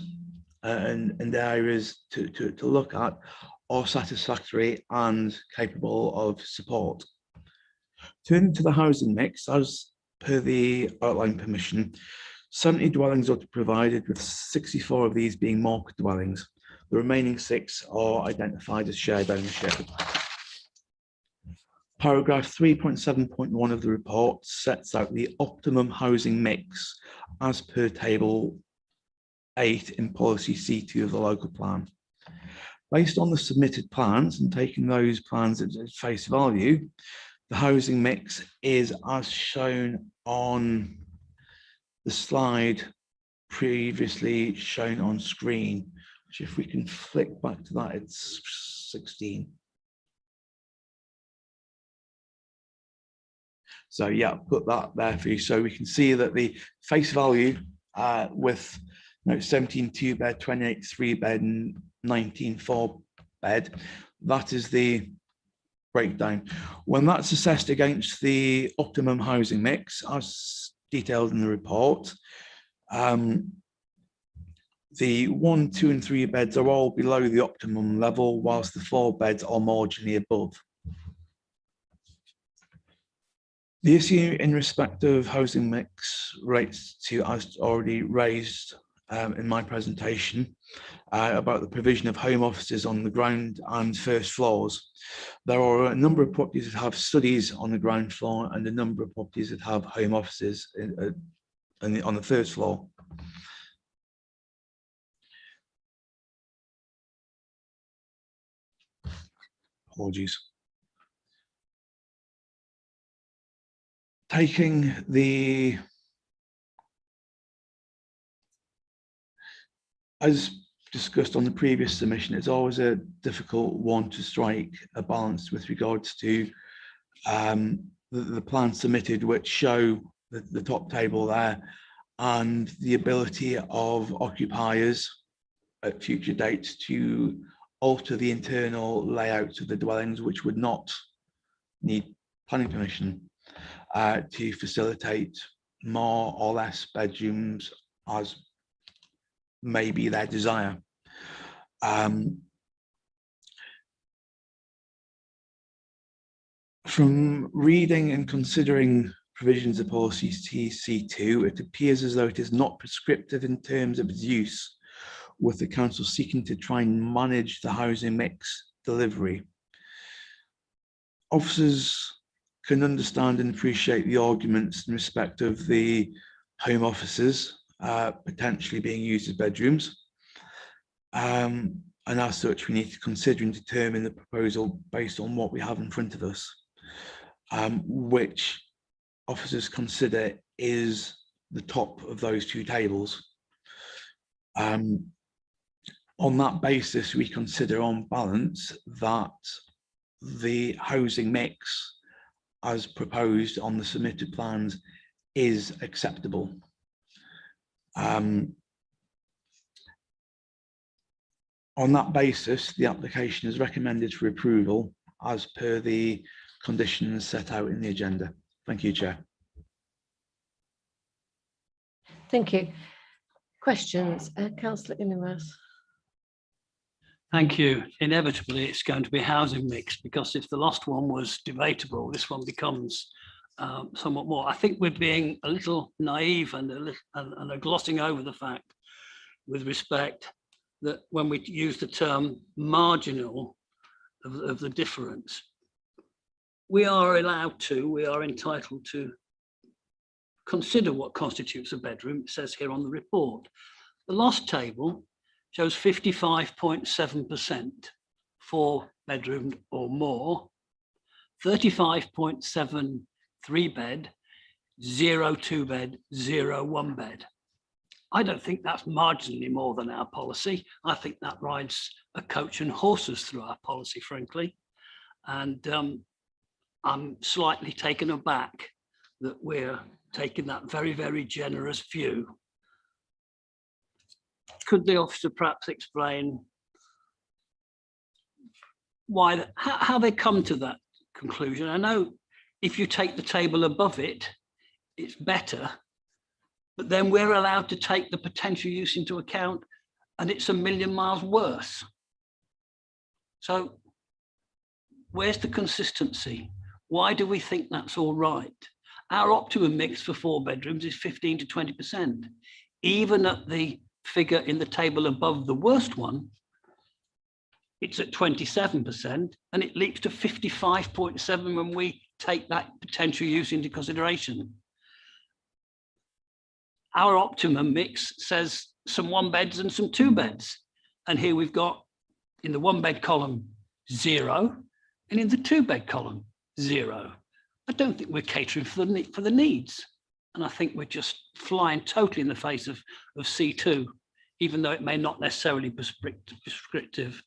and areas to look at are satisfactory and capable of support. Turning to the housing mix, as per the outline permission, 70 dwellings are provided, with 64 of these being market dwellings. The remaining 6 are identified as shared ownership. Paragraph 3.7.1 of the report sets out the optimum housing mix as per table 8 in policy C2 of the local plan. Based on the submitted plans and taking those plans at face value, the housing mix is as shown on the slide previously shown on screen, which if we can flick back to that, it's 16. So yeah, put that there for you. So we can see that the face value with 17 2-bed, 28 3-bed, and 19 4-bed, that is the breakdown. When that's assessed against the optimum housing mix, as detailed in the report, the 1, 2, and 3 beds are all below the optimum level, whilst the 4 beds are marginally above. The issue in respect of housing mix relates to, as already raised in my presentation, about the provision of home offices on the ground and first floors. There are a number of properties that have studies on the ground floor and a number of properties that have home offices on the first floor. Apologies. Taking the, as discussed on the previous submission, it's always a difficult one to strike a balance with regards to the plans submitted, which show the top table there, and the ability of occupiers at future dates to alter the internal layout of the dwellings, which would not need planning permission, to facilitate more or less bedrooms as may be their desire. From reading and considering provisions of policy C2, it appears as though it is not prescriptive in terms of its use, with the council seeking to try and manage the housing mix delivery. Officers can understand and appreciate the arguments in respect of the home offices potentially being used as bedrooms. And as such, we need to consider and determine the proposal based on what we have in front of us, which officers consider is the top of those 2 tables. On that basis, we consider on balance that the housing mix as proposed on the submitted plans is acceptable. On that basis, the application is recommended for approval as per the conditions set out in the agenda. Thank you, Chair. Thank you. Questions? Councillor Innimas. Thank you. Inevitably, it's going to be housing mix, because if the last one was debatable, this one becomes somewhat more. I think we're being a little naive and a glossing over the fact, with respect, that when we use the term marginal of the difference, we are entitled to consider what constitutes a bedroom. It says here on the report. The last table shows 55.7% 4-bedroom or more, 35.7 3-bed, 0 2-bed, 0 1-bed. I don't think that's marginally more than our policy. I think that rides a coach and horses through our policy, frankly. And I'm slightly taken aback that we're taking that very, very generous view. Could the officer perhaps explain why, how they come to that conclusion? I know if you take the table above it, it's better, but then we're allowed to take the potential use into account and it's a million miles worse. So where's the consistency? Why do we think that's all right? Our optimum mix for 4 bedrooms is 15 to 20%. Even at the figure in the table above the worst one, it's at 27% and it leaps to 55.7 when we take that potential use into consideration. Our optimum mix says some 1 beds and some 2 beds. And here we've got in the 1 bed column, 0, and in the 2 bed column, 0. I don't think we're catering for the needs. And I think we're just flying totally in the face of C2, even though it may not necessarily be prescriptive.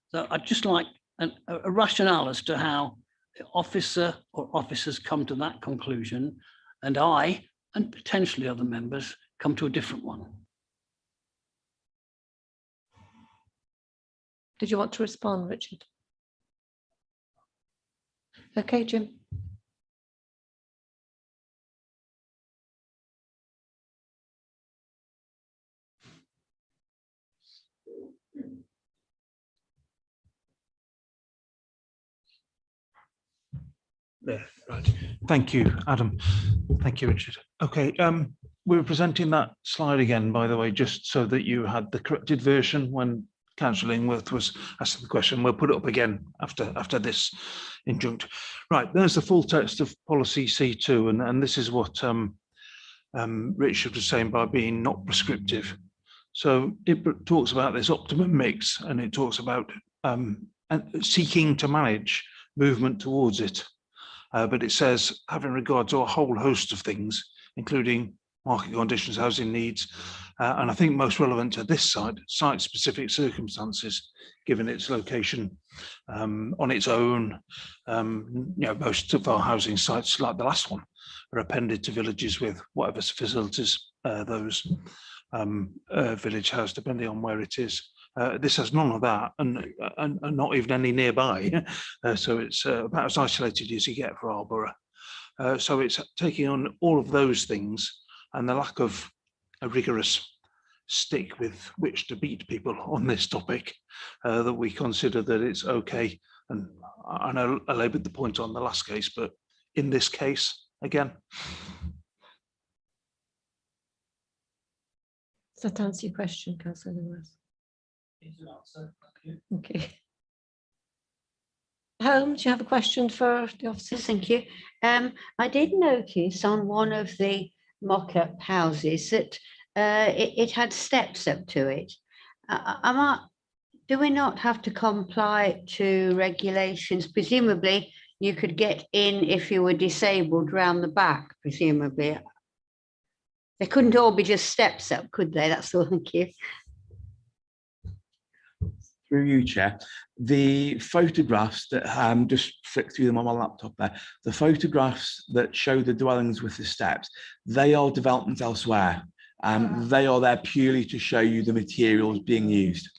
So I'd just like a rationale as to how the officer or officers come to that conclusion, and I, and potentially other members, come to a different one. Did you want to respond, Richard? Okay, Jim. There, right. Thank you, Adam. Thank you, Richard. Okay, we were presenting that slide again, by the way, just so that you had the corrected version when Councillor Lingworth was asking the question. We'll put it up again after this injunct. Right, there's the full text of policy C2, and this is what Richard was saying by being not prescriptive. So it talks about this optimum mix, and it talks about seeking to manage movement towards it. But it says, having regard to a whole host of things, including market conditions, housing needs, and I think most relevant to this site-specific circumstances, given its location on its own. Most of our housing sites, like the last one, are appended to villages with whatever facilities those village has, depending on where it is. This has none of that, and not even any nearby. So it's about as isolated as you get for our borough. So it's taking on all of those things and the lack of a rigorous stick with which to beat people on this topic, that we consider that it's okay. And I know I laboured the point on the last case, but in this case, again. Does that answer your question, Councillor Lewis? Okay. Holmes, do you have a question for the officers? Thank you. I did notice on one of the mock-up houses that it had steps up to it. Do we not have to comply to regulations? Presumably, you could get in if you were disabled round the back, presumably. They couldn't all be just steps up, could they? That's all, thank you. Through you, Chair, the photographs that just flick through them on my laptop there, the photographs that show the dwellings with the steps, they are developments elsewhere. They are there purely to show you the materials being used.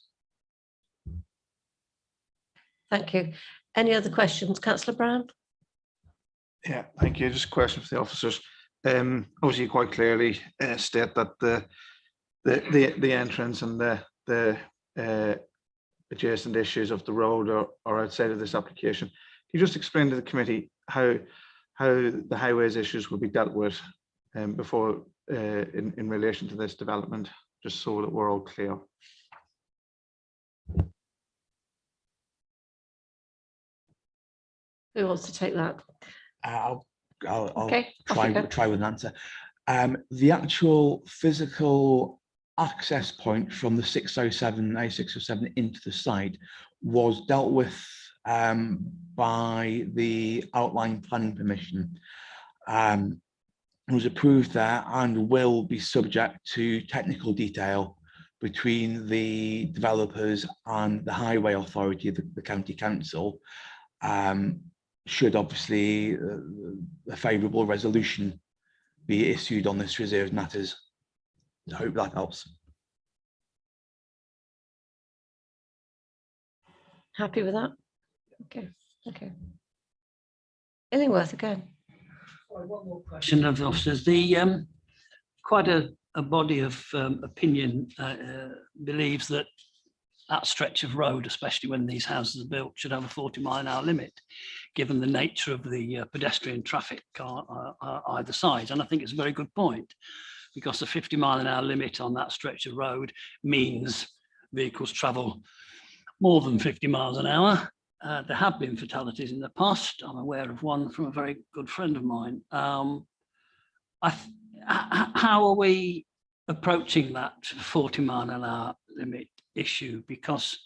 Thank you. Any other questions, Councillor Brown? Yeah, thank you. Just a question for the officers. Obviously, you quite clearly state that the entrance and the adjacent issues of the road are outside of this application. Can you just explain to the committee how the highways issues will be dealt with before in relation to this development, just so that we're all clear? Who wants to take that? I'll Okay, try with an answer. The actual physical access point from the 607, A607 into the site was dealt with by the outline planning permission. It was approved there and will be subject to technical detail between the developers and the highway authority, the county council, should obviously a favourable resolution be issued on this reserved matters. I hope that helps. Happy with that? Okay, okay. Illingworth again. One more question of the officers. The quite a body of opinion believes that that stretch of road, especially when these houses are built, should have a 40-mile-an-hour limit, given the nature of the pedestrian traffic either side. And I think it's a very good point, because the 50-mile-an-hour limit on that stretch of road means vehicles travel more than 50 miles an hour. There have been fatalities in the past. I'm aware of one from a very good friend of mine. How are we approaching that 40-mile-an-hour limit issue? Because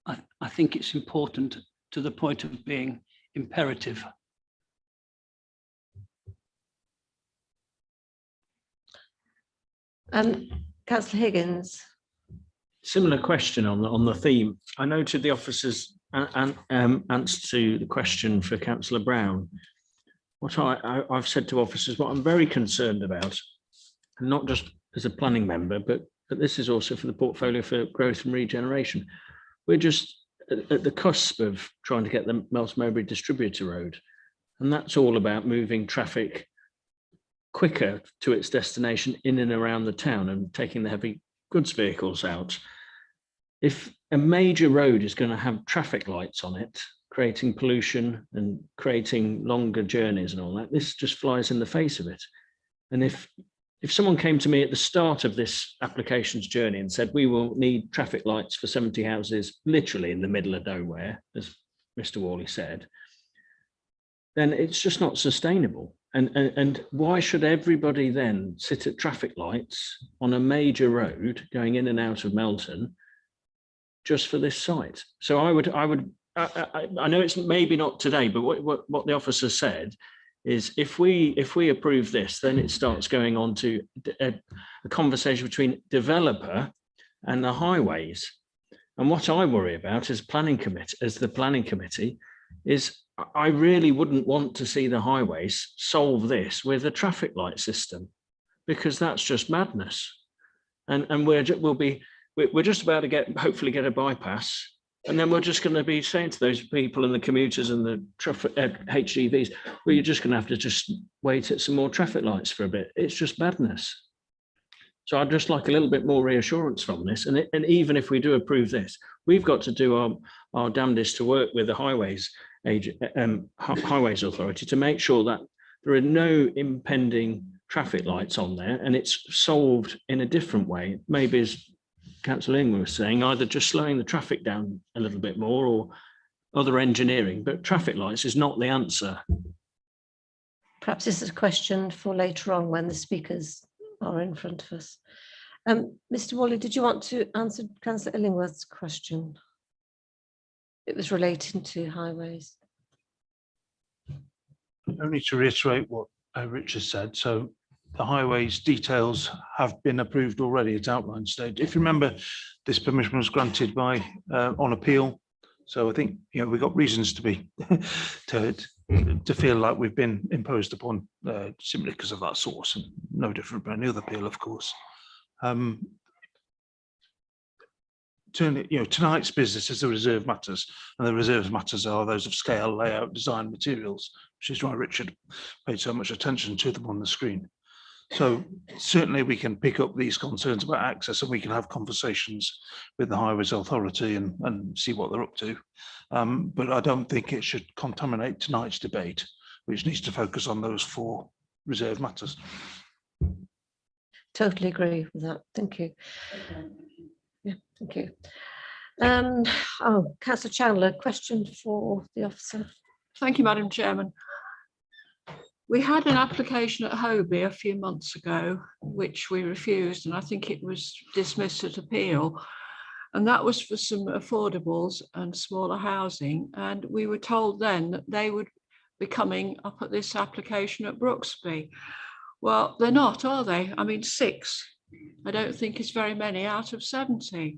I think it's important to the point of being imperative. Councillor Higgins. Similar question on the theme. I noted the officers' answer to the question for Councillor Brown. What I've said to officers, what I'm very concerned about, and not just as a planning member, but this is also for the portfolio for growth and regeneration. We're just at the cusp of trying to get the Melton Mowbray Distributor Road, and that's all about moving traffic quicker to its destination in and around the town and taking the heavy goods vehicles out. If a major road is going to have traffic lights on it, creating pollution and creating longer journeys and all that, this just flies in the face of it. And if someone came to me at the start of this applications journey and said, we will need traffic lights for 70 houses, literally in the middle of nowhere, as Mr. Worley said, then it's just not sustainable. And why should everybody then sit at traffic lights on a major road going in and out of Melton just for this site? So I know it's maybe not today, but what the officer said is if we approve this, then it starts going on to a conversation between developer and the highways. And what I worry about as the planning committee is I really wouldn't want to see the highways solve this with a traffic light system, because that's just madness. And we're just about to hopefully get a bypass. And then we're just going to be saying to those people and the commuters and the traffic HGVs, well, you're just going to have to just wait at some more traffic lights for a bit. It's just madness. So I'd just like a little bit more reassurance from this. And even if we do approve this, we've got to do our damnedest to work with the Highways Authority to make sure that there are no impending traffic lights on there, and it's solved in a different way. Maybe, as Councillor Ing was saying, either just slowing the traffic down a little bit more or other engineering, but traffic lights is not the answer. Perhaps this is a question for later on when the speakers are in front of us. Mr. Worley, did you want to answer Councillor Illingworth's question? It was relating to highways. Only to reiterate what Richard said. So the highways details have been approved already at outline stage. If you remember, this permission was granted by on appeal. So I think we've got reasons to be to feel like we've been imposed upon simply because of that source, and no different from any other appeal, of course. Tonight's business is the reserve matters, and the reserve matters are those of scale, layout, design, materials, which is why Richard paid so much attention to them on the screen. So certainly we can pick up these concerns about access, and we can have conversations with the Highways Authority and see what they're up to. But I don't think it should contaminate tonight's debate, which needs to focus on those 4 reserve matters. Totally agree with that. Thank you. Yeah, thank you. Councillor Chandler, question for the officer. Thank you, Madam Chairman. We had an application at Hobie a few months ago, which we refused, and I think it was dismissed at appeal. And that was for some affordables and smaller housing. And we were told then that they would be coming up at this application at Brooksby. Well, they're not, are they? I mean, 6. I don't think it's very many out of 70.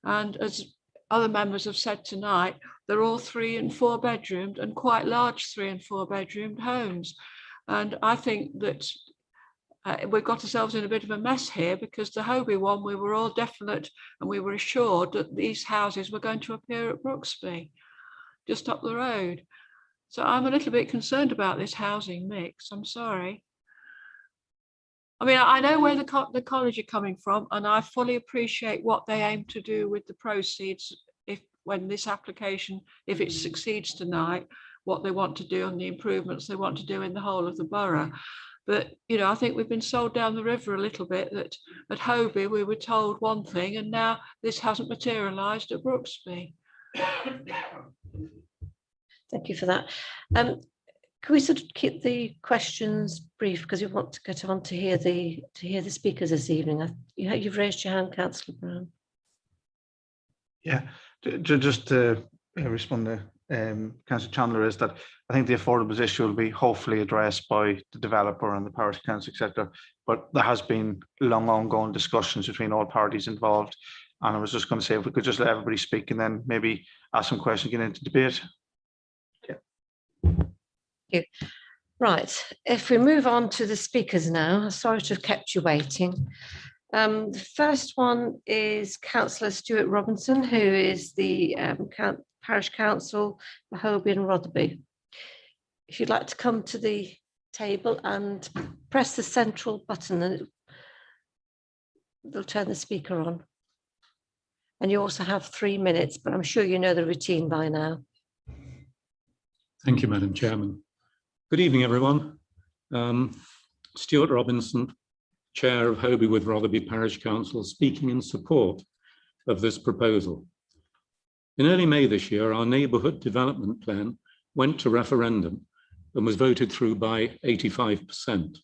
And as other members have said tonight, they're all 3 and 4 bedroomed and quite large 3 and 4 bedroomed homes. And I think that we've got ourselves in a bit of a mess here, because the Hobie one, we were all definite and we were assured that these houses were going to appear at Brooksby, just up the road. So I'm a little bit concerned about this housing mix. I'm sorry. I mean, I know where the college are coming from, and I fully appreciate what they aim to do with the proceeds when this application, if it succeeds tonight, what they want to do and the improvements they want to do in the whole of the borough. But, you know, I think we've been sold down the river a little bit, that at Hobie we were told one thing and now this hasn't materialised at Brooksby. Thank you for that. Can we sort of keep the questions brief, because we want to get on to hear the speakers this evening? You've raised your hand, Councillor Brown. Yeah, just to respond to Councillor Chandler, is that I think the affordables issue will be hopefully addressed by the developer and the parish council, etc. But there has been long ongoing discussions between all parties involved. And I was just going to say, if we could just let everybody speak and then maybe ask some questions, get into debate. Thank you. Right, if we move on to the speakers now, sorry to have kept you waiting. The first one is Councillor Stuart Robinson, who is the Parish Council for Hobie and Rotherby. If you'd like to come to the table and press the central button, and they'll turn the speaker on. And you also have 3 minutes, but I'm sure you know the routine by now. Thank you, Madam Chairman. Good evening, everyone. Stuart Robinson, Chair of Hobie with Rotherby Parish Council, speaking in support of this proposal. In early May this year, our neighbourhood development plan went to referendum and was voted through by 85%.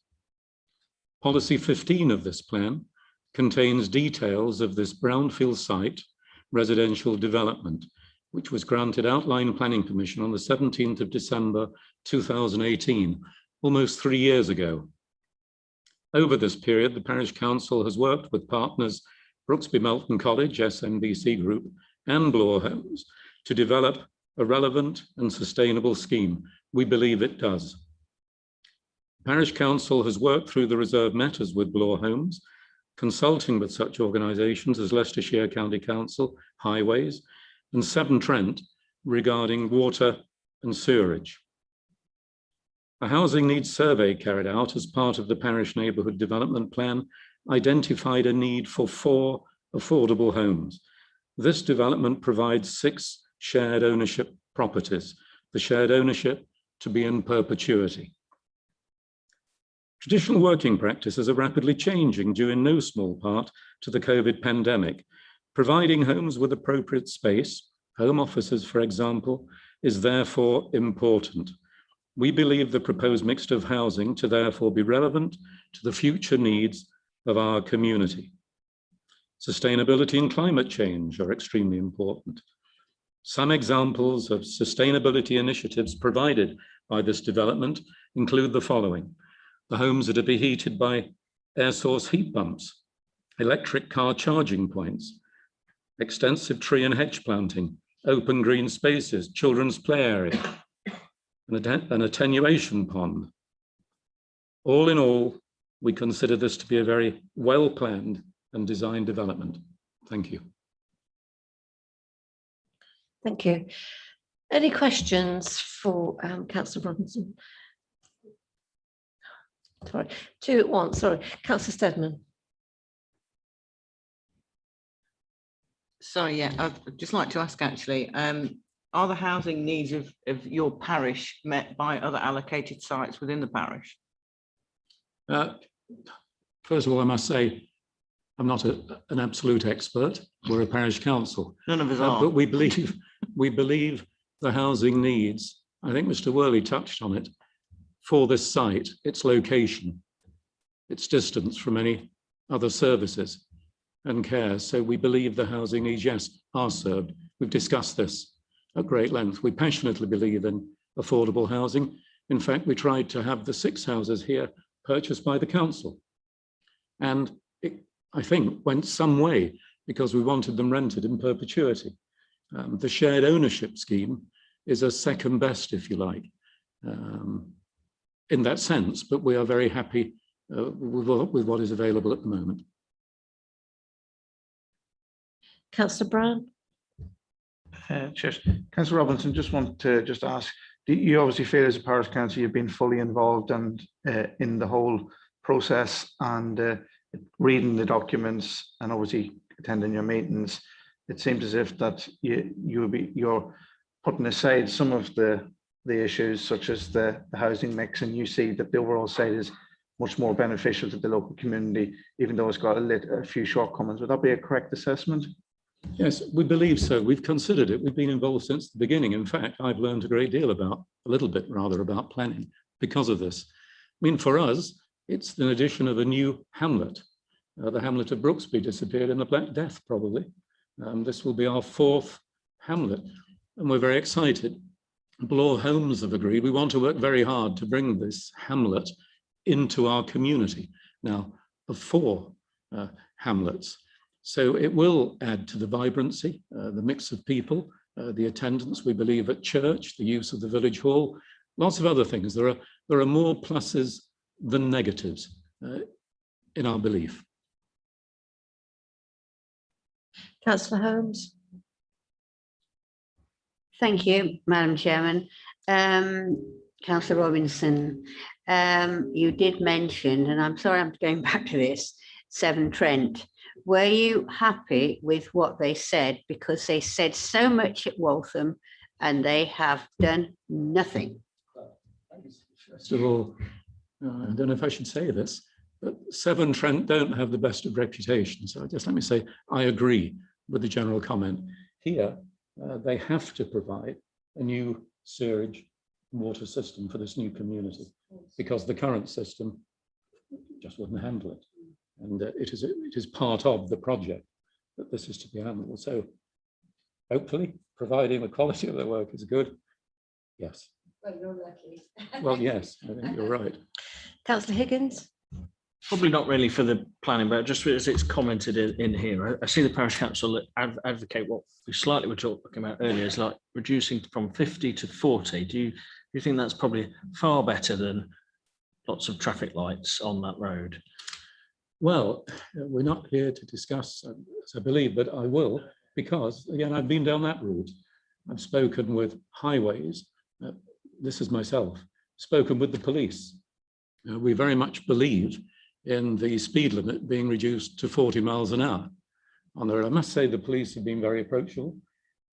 Policy 15 of this plan contains details of this brownfield site residential development, which was granted outline planning permission on the 17th of December 2018, almost 3 years ago. Over this period, the Parish Council has worked with partners Brooksby Melton College, SMBC Group, and Bloor Homes to develop a relevant and sustainable scheme. We believe it does. The Parish Council has worked through the reserve matters with Bloor Homes, consulting with such organisations as Leicestershire County Council, Highways, and Severn Trent regarding water and sewerage. A housing needs survey carried out as part of the Parish Neighbourhood Development Plan identified a need for 4 affordable homes. This development provides 6 shared ownership properties, the shared ownership to be in perpetuity. Traditional working practices are rapidly changing due in no small part to the COVID pandemic. Providing homes with appropriate space, home offices, for example, is therefore important. We believe the proposed mixture of housing to therefore be relevant to the future needs of our community. Sustainability and climate change are extremely important. Some examples of sustainability initiatives provided by this development include the following: the homes are to be heated by air source heat pumps, electric car charging points, extensive tree and hedge planting, open green spaces, children's play area, an attenuation pond. All in all, we consider this to be a very well-planned and designed development. Thank you. Thank you. Any questions for Councillor Robinson? Sorry, 2 at once. Sorry, Councillor Steadman. Sorry, yeah, I'd just like to ask actually, are the housing needs of your parish met by other allocated sites within the parish? First of all, I must say, I'm not an absolute expert. We're a parish council. None of us are. But we believe the housing needs, I think Mr. Worley touched on it, for this site, its location, its distance from any other services and care. So we believe the housing needs, yes, are served. We've discussed this at great length. We passionately believe in affordable housing. In fact, we tried to have the 6 houses here purchased by the council. And it, I think, went some way because we wanted them rented in perpetuity. The shared ownership scheme is a second best, if you like, in that sense, but we are very happy with what is available at the moment. Councillor Brown. Cheers. Councillor Robinson, just want to ask, do you obviously feel as a parish council you've been fully involved and in the whole process and reading the documents and obviously attending your meetings, it seems as if that you're putting aside some of the issues such as the housing mix, and you see that the overall site is much more beneficial to the local community, even though it's got a few shortcomings. Would that be a correct assessment? Yes, we believe so. We've considered it. We've been involved since the beginning. In fact, I've learned a great deal a little bit rather, about planning because of this. I mean, for us, it's an addition of a new hamlet. The hamlet of Brooksby disappeared in the Black Death, probably. This will be our 4th hamlet, and we're very excited. Bloor Homes have agreed. We want to work very hard to bring this hamlet into our community now of 4 hamlets. So it will add to the vibrancy, the mix of people, the attendance, we believe, at church, the use of the village hall, lots of other things. There are more pluses than negatives in our belief. Councillor Holmes. Thank you, Madam Chairman. Councillor Robinson, you did mention, and I'm sorry I'm going back to this, Severn Trent. Were you happy with what they said? Because they said so much at Waltham and they have done nothing. First of all, I don't know if I should say this, but Severn Trent don't have the best of reputation. So just let me say, I agree with the general comment. Here, they have to provide a new sewerage water system for this new community because the current system just wouldn't handle it. And it is part of the project that this is to be handled. So hopefully, providing the quality of the work is good, yes. Well, you're lucky. Well, yes, I think you're right. Councillor Higgins. Probably not really for the planning, but just as it's commented in here, I see the parish council advocate what we slightly were talking about earlier, is like reducing from 50 to 40. Do you think that's probably far better than lots of traffic lights on that road? Well, we're not here to discuss, I believe, but I will, because again, I've been down that route. I've spoken with highways. This is myself, spoken with the police. We very much believe in the speed limit being reduced to 40 miles an hour on the road. I must say the police have been very approachable.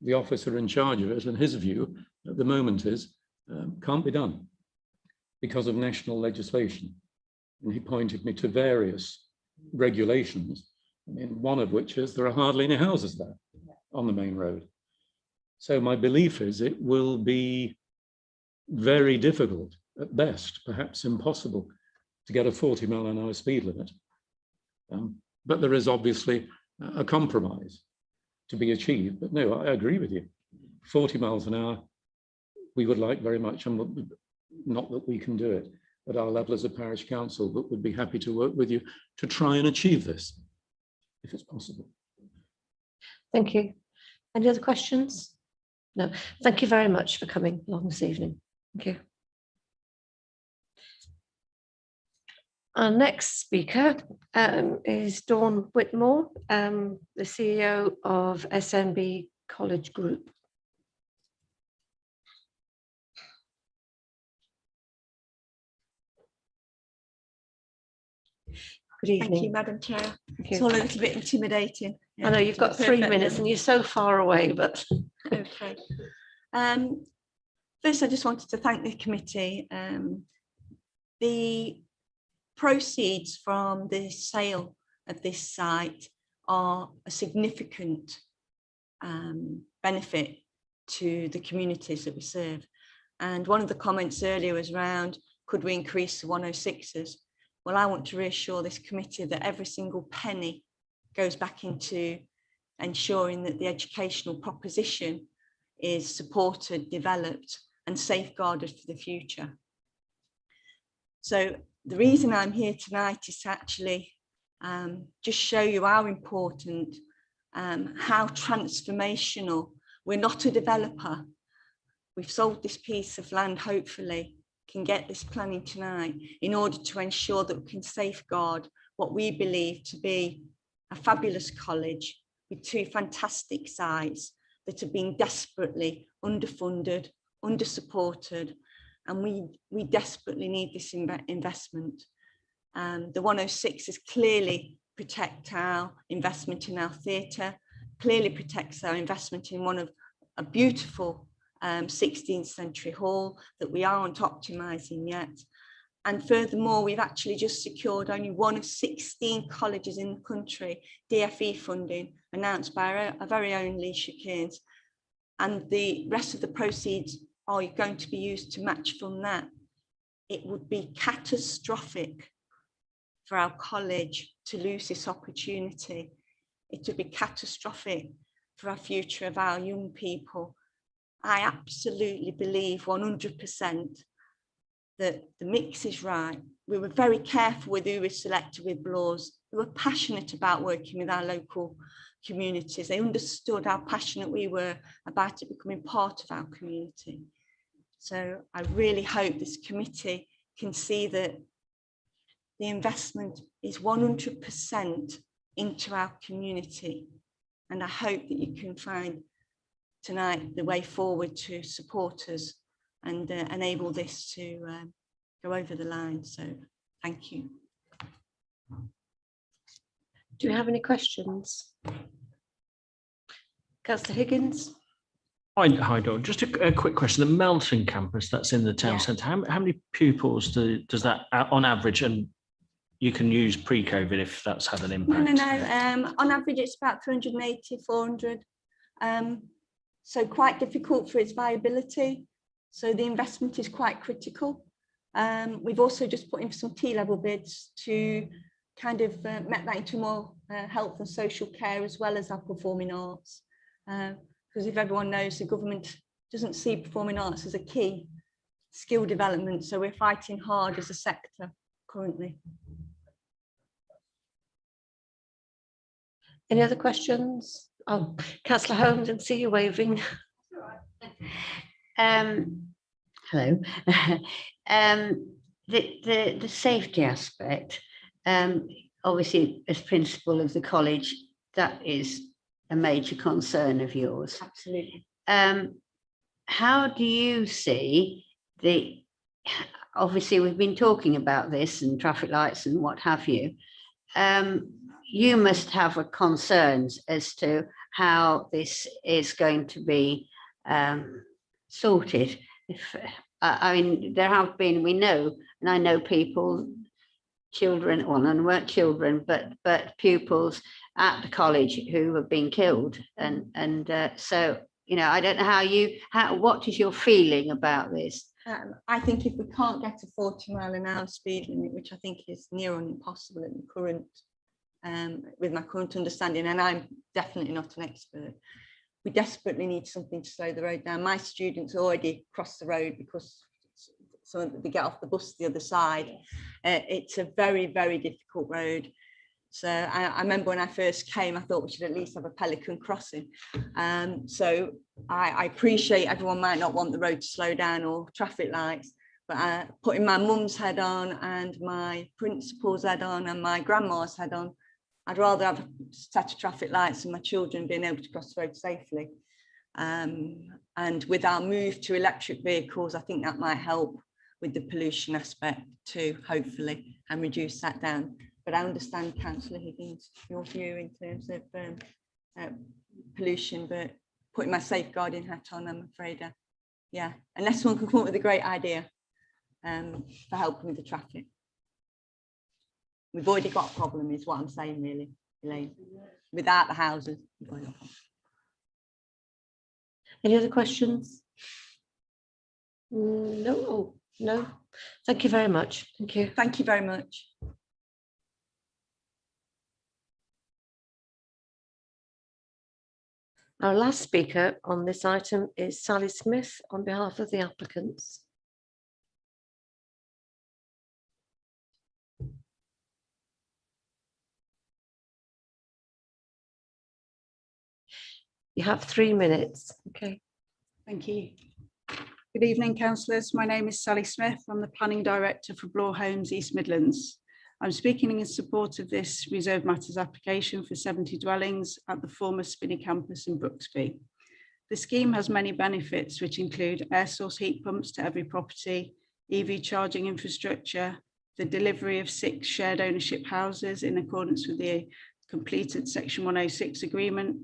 The officer in charge of it, and his view at the moment is, can't be done because of national legislation. And he pointed me to various regulations, I mean, one of which is there are hardly any houses there on the main road. So my belief is it will be very difficult, at best, perhaps impossible, to get a 40 mile an hour speed limit. But there is obviously a compromise to be achieved. But no, I agree with you. 40 miles an hour, we would like very much, and not that we can do it at our level as a parish council, but would be happy to work with you to try and achieve this, if it's possible. Thank you. Any other questions? No. Thank you very much for coming along this evening. Thank you. Our next speaker is Dawn Whitmore, the CEO of SNB College Group. Good evening. Thank you, Madam Chair. It's all a little bit intimidating. I know you've got 3 minutes and you're so far away, but okay. First, I just wanted to thank the committee. The proceeds from the sale of this site are a significant benefit to the communities that we serve. And one of the comments earlier was around, could we increase the 106s? Well, I want to reassure this committee that every single penny goes back into ensuring that the educational proposition is supported, developed, and safeguarded for the future. So the reason I'm here tonight is to actually just show you how important, how transformational. We're not a developer. We've sold this piece of land, hopefully, can get this planning tonight in order to ensure that we can safeguard what we believe to be a fabulous college with 2 fantastic sites that have been desperately underfunded, undersupported, and we desperately need this investment. The 106 is clearly protect our investment in our theatre, clearly protects our investment in a beautiful 16th century hall that we aren't optimising yet. And furthermore, we've actually just secured only one of 16 colleges in the country, DFE funding, announced by our very own Leisha Kearns. And the rest of the proceeds are going to be used to match fund that. It would be catastrophic for our college to lose this opportunity. It would be catastrophic for our future of our young people. I absolutely believe 100% that the mix is right. We were very careful with who we selected with Bloors. We were passionate about working with our local communities. They understood how passionate we were about it becoming part of our community. So I really hope this committee can see that the investment is 100% into our community. And I hope that you can find tonight the way forward to support us and enable this to go over the line. So thank you. Do you have any questions? Councillor Higgins? Hi, Dawn. Just a quick question. The Melton campus that's in the town centre, how many pupils does that on average, and you can use pre-COVID if that's had an impact? No. On average, it's about 380, 400. So quite difficult for its viability. So the investment is quite critical. We've also just put in some T-level bids to kind of make that into more health and social care as well as our performing arts. Because if everyone knows, the government doesn't see performing arts as a key skill development. So we're fighting hard as a sector currently. Any other questions? Oh, Councillor Holmes, and see you waving. Hello. The safety aspect, obviously as principal of the college, that is a major concern of yours. Absolutely. How do you see obviously we've been talking about this and traffic lights and what have you. You must have concerns as to how this is going to be sorted. I mean, there have been, we know, and I know people, children, well, and weren't children, but pupils at the college who have been killed. And so, you know, I don't know what is your feeling about this? I think if we can't get a 40-mile-an-hour speed limit, which I think is near on impossible in the current, with my current understanding, and I'm definitely not an expert, we desperately need something to slow the road down. My students already cross the road because they get off the bus the other side. It's a very, very difficult road. So I remember when I first came, I thought we should at least have a pelican crossing. So I appreciate everyone might not want the road to slow down or traffic lights, but putting my mum's head on and my principal's head on and my grandma's head on, I'd rather have a set of traffic lights and my children being able to cross the road safely. And with our move to electric vehicles, I think that might help with the pollution aspect too, hopefully, and reduce that down. But I understand, Councillor Higgins, your view in terms of pollution, but putting my safeguarding hat on, I'm afraid, yeah, unless someone can come up with a great idea for helping with the traffic. We've already got a problem, is what I'm saying, really, Elaine. Without the houses, we've already got a problem. Any other questions? No, no. Thank you very much. Thank you. Thank you very much. Our last speaker on this item is Sally Smith on behalf of the applicants. You have 3 minutes. Okay. Thank you. Good evening, councillors. My name is Sally Smith. I'm the Planning Director for Bloor Homes East Midlands. I'm speaking in support of this Reserved Matters application for 70 dwellings at the former Spinney campus in Brooksby. The scheme has many benefits, which include air source heat pumps to every property, EV charging infrastructure, the delivery of 6 shared ownership houses in accordance with the completed Section 106 agreement,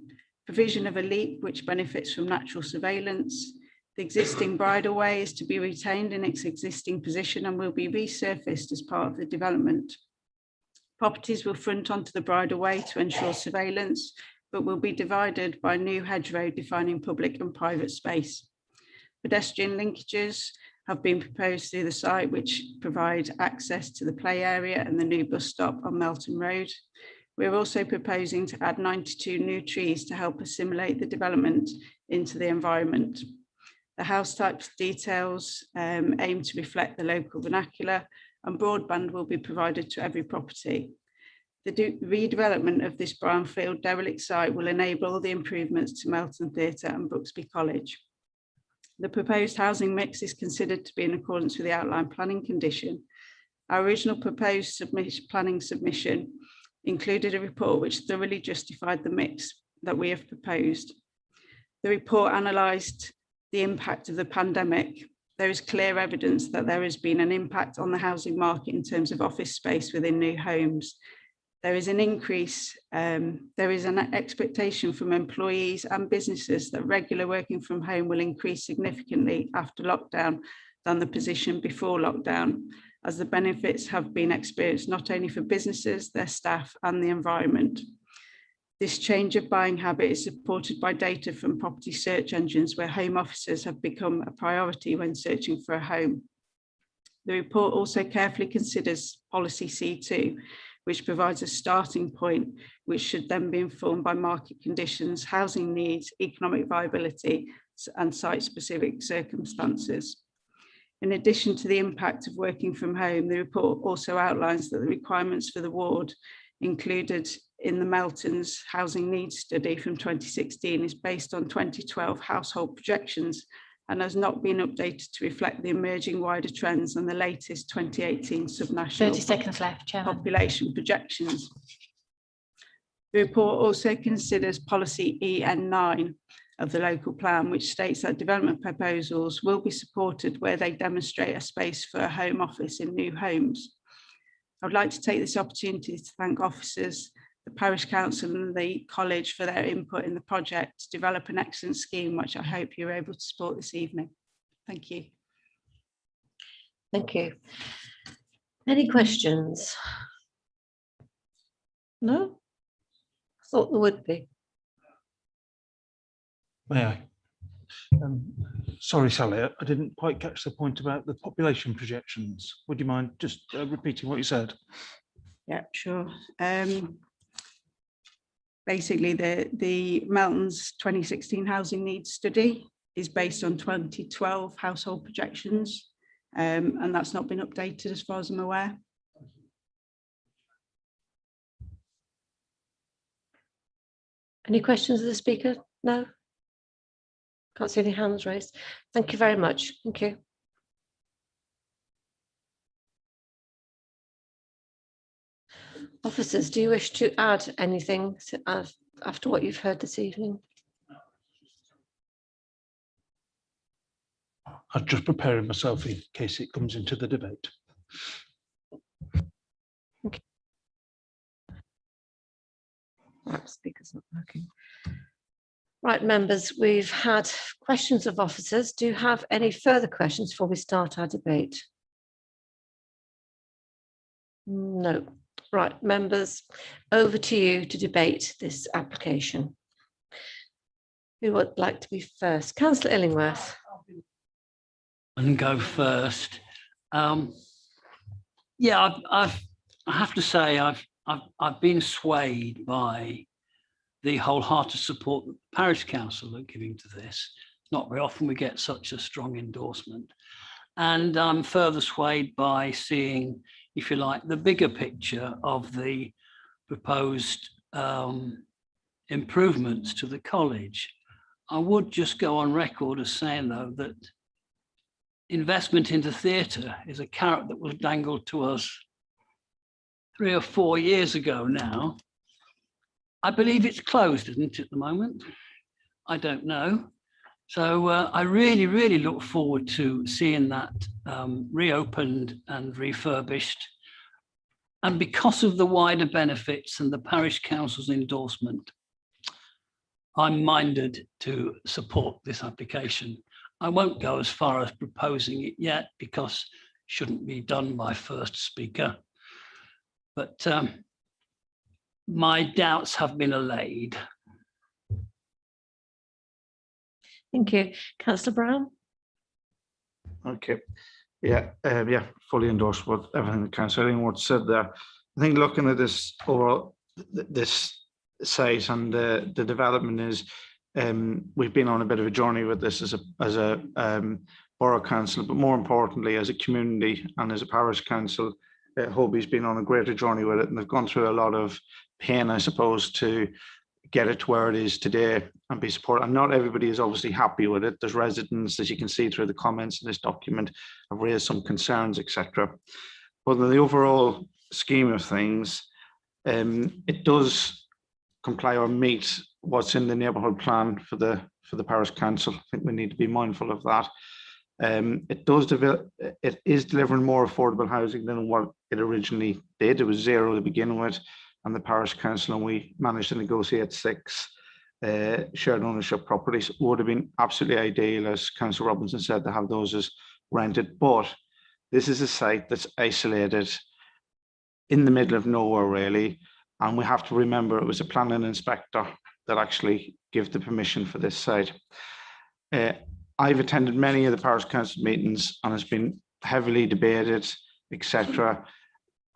provision of a LEAP which benefits from natural surveillance. The existing bridleway is to be retained in its existing position and will be resurfaced as part of the development. Properties will front onto the bridleway to ensure surveillance, but will be divided by a new hedgerow defining public and private space. Pedestrian linkages have been proposed through the site, which provide access to the play area and the new bus stop on Melton Road. We're also proposing to add 92 new trees to help assimilate the development into the environment. The house types details aim to reflect the local vernacular, and broadband will be provided to every property. The redevelopment of this brownfield derelict site will enable all the improvements to Melton Theatre and Brooksby College. The proposed housing mix is considered to be in accordance with the outline planning condition. Our original proposed planning submission included a report which thoroughly justified the mix that we have proposed. The report analysed the impact of the pandemic. There is clear evidence that there has been an impact on the housing market in terms of office space within new homes. There is an increase, there is an expectation from employees and businesses that regular working from home will increase significantly after lockdown than the position before lockdown, as the benefits have been experienced not only for businesses, their staff and the environment. This change of buying habit is supported by data from property search engines where home offices have become a priority when searching for a home. The report also carefully considers policy C2, which provides a starting point, which should then be informed by market conditions, housing needs, economic viability, and site-specific circumstances. In addition to the impact of working from home, the report also outlines that the requirements for the ward included in the Melton's housing needs study from 2016 is based on 2012 household projections and has not been updated to reflect the emerging wider trends and the latest 2018 subnational 30 seconds left, Chairman. Population projections. The report also considers policy EN9 of the local plan, which states that development proposals will be supported where they demonstrate a space for a home office in new homes. I would like to take this opportunity to thank officers, the Parish Council and the College for their input in the project to develop an excellent scheme, which I hope you're able to support this evening. Thank you. Thank you. Any questions? No? I thought there would be. May I? Sorry, Sally, I didn't quite catch the point about the population projections. Would you mind just repeating what you said? Yeah, sure. Basically, the Melton's 2016 housing needs study is based on 2012 household projections, and that's not been updated as far as I'm aware. Any questions of the speaker? No? Can't see any hands raised. Thank you very much. Thank you. Officers, do you wish to add anything after what you've heard this evening? I'm just preparing myself in case it comes into the debate. Okay. Right, speaker's not working. Right, members, we've had questions of officers. Do you have any further questions before we start our debate? No. Right, members, over to you to debate this application. Who would like to be first? Councillor Illingworth. And go first. Yeah, I have to say I've been swayed by the wholehearted support that the Parish Council are giving to this. Not very often we get such a strong endorsement. And I'm further swayed by seeing, if you like, the bigger picture of the proposed improvements to the college. I would just go on record as saying, though, that investment into theatre is a carrot that was dangled to us 3 or 4 years ago now. I believe it's closed, isn't it, at the moment? I don't know. So I really, really look forward to seeing that reopened and refurbished And because of the wider benefits and the parish council's endorsement, I'm minded to support this application. I won't go as far as proposing it yet because it shouldn't be done by first speaker. But my doubts have been allayed. Thank you. Councillor Brown? Okay, yeah, fully endorse what everything that Councillor Illingworth said there. I think looking at this overall, this site and the development is, we've been on a bit of a journey with this as a borough council, but more importantly as a community and as a parish council. Hobie's been on a greater journey with it, and they've gone through a lot of pain, I suppose, to get it to where it is today and be supported. And not everybody is obviously happy with it. There's residents, as you can see through the comments in this document, have raised some concerns, etc. But in the overall scheme of things, it does comply or meet what's in the neighbourhood plan for the parish council. I think we need to be mindful of that. It is delivering more affordable housing than what it originally did. It was 0 to begin with, and the parish council, and we managed to negotiate 6 shared ownership properties. It would have been absolutely ideal, as Councillor Robinson said, to have those as rented, but this is a site that's isolated in the middle of nowhere really, and we have to remember it was a planning inspector that actually gave the permission for this site. I've attended many of the parish council meetings and it's been heavily debated, etc.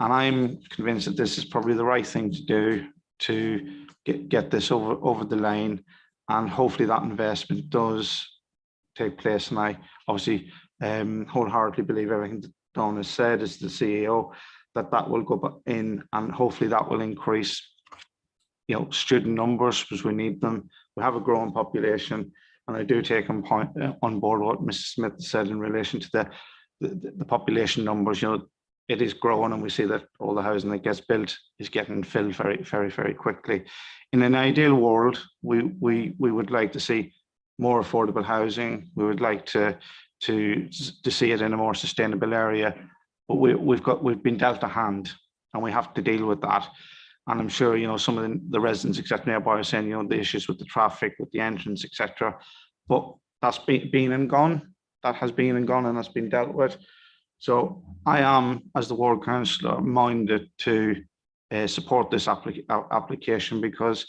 And I'm convinced that this is probably the right thing to do to get this over the line, and hopefully that investment does take place. And I obviously wholeheartedly believe everything that Dawn has said as the CEO, that will go in, and hopefully that will increase, you know, student numbers, because we need them. We have a growing population, and I do take on board what Mrs. Smith said in relation to the population numbers. You know, it is growing, and we see that all the housing that gets built is getting filled very, very, very quickly. In an ideal world, we would like to see more affordable housing. We would like to see it in a more sustainable area, but we've been dealt a hand, and we have to deal with that. And I'm sure, you know, some of the residents, etc., nearby are saying, you know, the issues with the traffic, with the entrance, etc. But that's been and gone. That has been and gone, and that's been dealt with. So I am, as the ward councillor, minded to support this application, because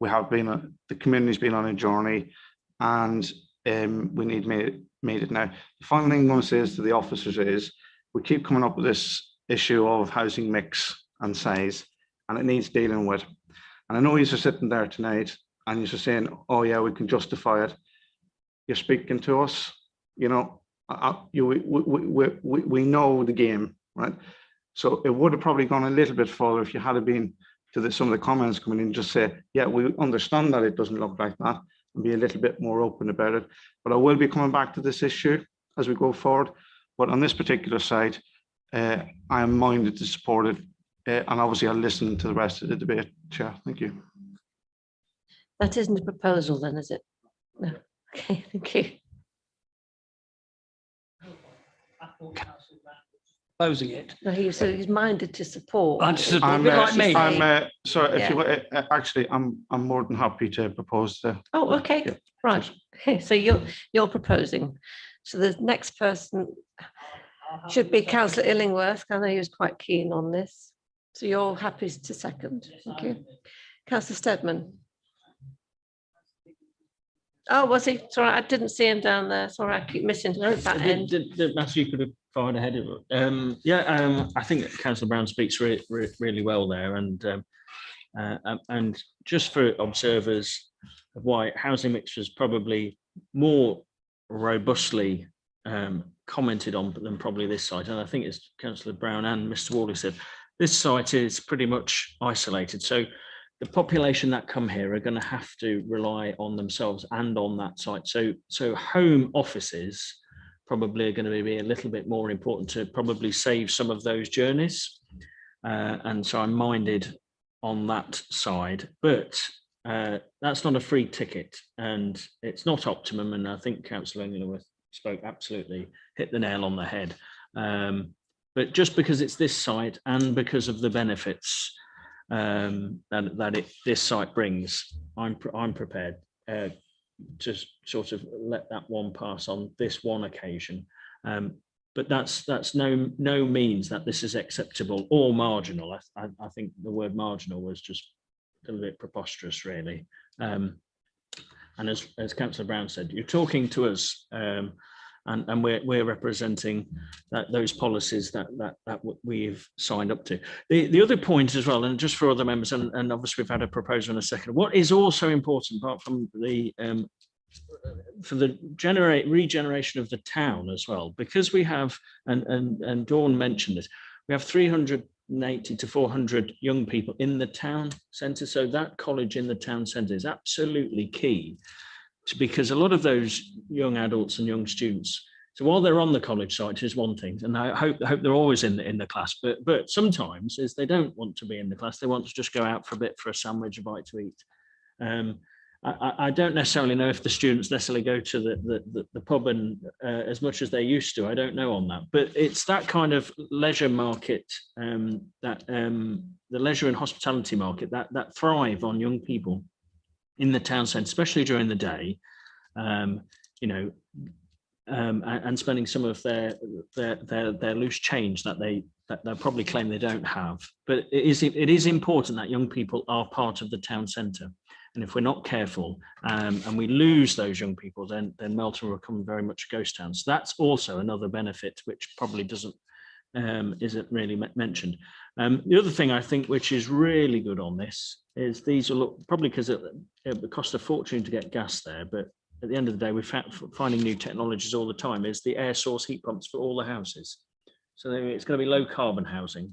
we have been, the community's been on a journey, and we need made it now. The final thing I'm going to say is to the officers is, we keep coming up with this issue of housing mix and size, and it needs dealing with. And I know you're sitting there tonight and you're saying, oh yeah, we can justify it. You're speaking to us, you know, we know the game, right? So it would have probably gone a little bit further if you had been to some of the comments coming in, just say, yeah, we understand that it doesn't look like that, and be a little bit more open about it. But I will be coming back to this issue as we go forward. But on this particular site, I am minded to support it. And obviously I'll listen to the rest of the debate, Chair. Thank you. That isn't a proposal then, is it? No. Okay, thank you. Proposing it. No, he's minded to support. I'm like me. Sorry, Yeah. if you actually, I'm more than happy to propose the. Oh, okay, Yeah. right. Okay, so you're proposing. So the next person should be Councillor Illingworth. I know he was quite keen on this. So you're happy to second. Thank you. Councillor Steadman. Oh, was he? Sorry, I didn't see him down there. Sorry, I keep missing that end. That's you could have fired ahead of it. I think Councillor Brown speaks really well there, and just for observers of why housing mix was probably more robustly commented on than probably this site, and I think it's Councillor Brown and Mr. Worley said, this site is pretty much isolated. So the population that come here are going to have to rely on themselves and on that site. So home offices probably are going to be a little bit more important to probably save some of those journeys. And so I'm minded on that side, but that's not a free ticket, and it's not optimum. And I think Councillor Illingworth spoke absolutely, hit the nail on the head. but just because it's this site and because of the benefits this site brings, I'm prepared to sort of let that one pass on this one occasion. But that's no means that this is acceptable or marginal. I think the word marginal was just a little bit preposterous, really. And as Councillor Brown said, you're talking to us, and we're representing those policies that we've signed up to. The other point as well, and just for other members, and obviously we've had a proposal in a second. What is also important, apart from the for the regeneration of the town as well, because we have, and Dawn mentioned it, we have 380 to 400 young people in the town centre. So that college in the town centre is absolutely key, because a lot of those young adults and young students, so while they're on the college site is one thing, and I hope they're always in the class, but sometimes is they don't want to be in the class, they want to just go out for a bit, for a sandwich, a bite to eat. I don't necessarily know if the students necessarily go to the pub and as much as they used to. I don't know on that, but it's that kind of leisure market, the leisure and hospitality market that thrive on young people in the town centre, especially during the day, you know, and spending some of their loose change that they'll probably claim they don't have. But it is important that young people are part of the town centre. And if we're not careful and we lose those young people, then Melton will become very much a ghost town. So that's also another benefit, which probably isn't really mentioned. The other thing I think which is really good on this is these will probably, because it would cost a fortune to get gas there, but at the end of the day, we're finding new technologies all the time, is the air source heat pumps for all the houses. So it's going to be low carbon housing.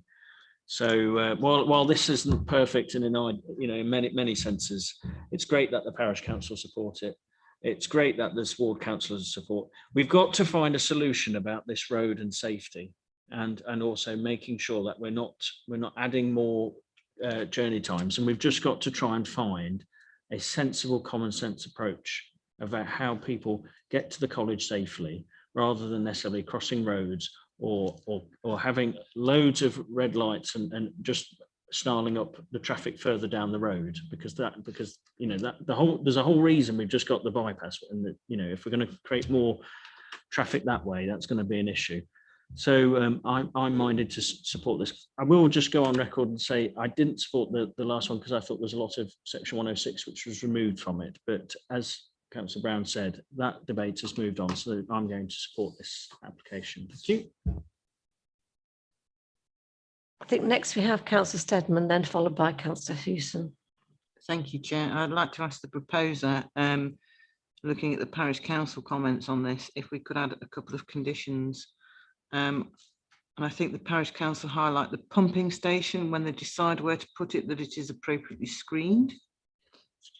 So while this isn't perfect and in many senses, it's great that the parish council support it. It's great that there's ward councillors support. We've got to find a solution about this road and safety, and also making sure that we're not adding more journey times. And we've just got to try and find a sensible, common sense approach about how people get to the college safely, rather than necessarily crossing roads or having loads of red lights and just snarling up the traffic further down the road, because there's a whole reason we've just got the bypass, and if we're going to create more traffic that way, that's going to be an issue. So I'm minded to support this. I will just go on record and say I didn't support the last one because I thought there was a lot of section 106 which was removed from it, but as Councillor Brown said, that debate has moved on, so I'm going to support this application. Thank you. I think next we have Councillor Steadman, then followed by Councillor Hewson. Thank you, Chair. I'd like to ask the proposer, looking at the parish council comments on this, if we could add a couple of conditions. And I think the parish council highlight the pumping station when they decide where to put it, that it is appropriately screened.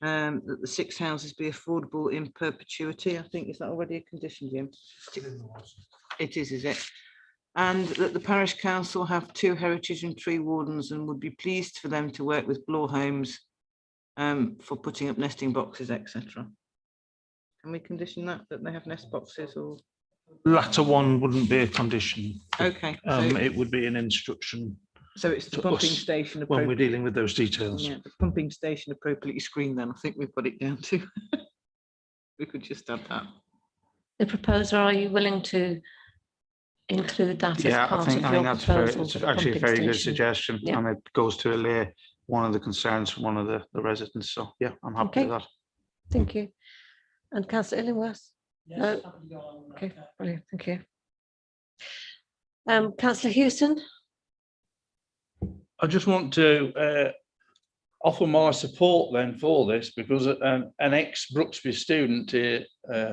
That the 6 houses be affordable in perpetuity. I think, is that already a condition, Jim? It is it? And that the parish council have 2 heritage and tree wardens and would be pleased for them to work with Bloor Homes for putting up nesting boxes, etc. Can we condition that they have nest boxes, or? Latter one wouldn't be a condition. Okay. It would be an instruction. So it's the pumping station when we're dealing with those details. Yeah, the pumping station appropriately screened. Then I think we've got it down to. We could just add that. The proposer, are you willing to include that as part of your proposal? I think that's actually a very good suggestion, and it goes to allay one of the concerns from one of the residents. So yeah, I'm happy with that. Thank you. And Councillor Illingworth? Yes. No? Okay, brilliant. Thank you. Councillor Hewson? I just want to offer my support then for this, because an ex-Brooksby student here,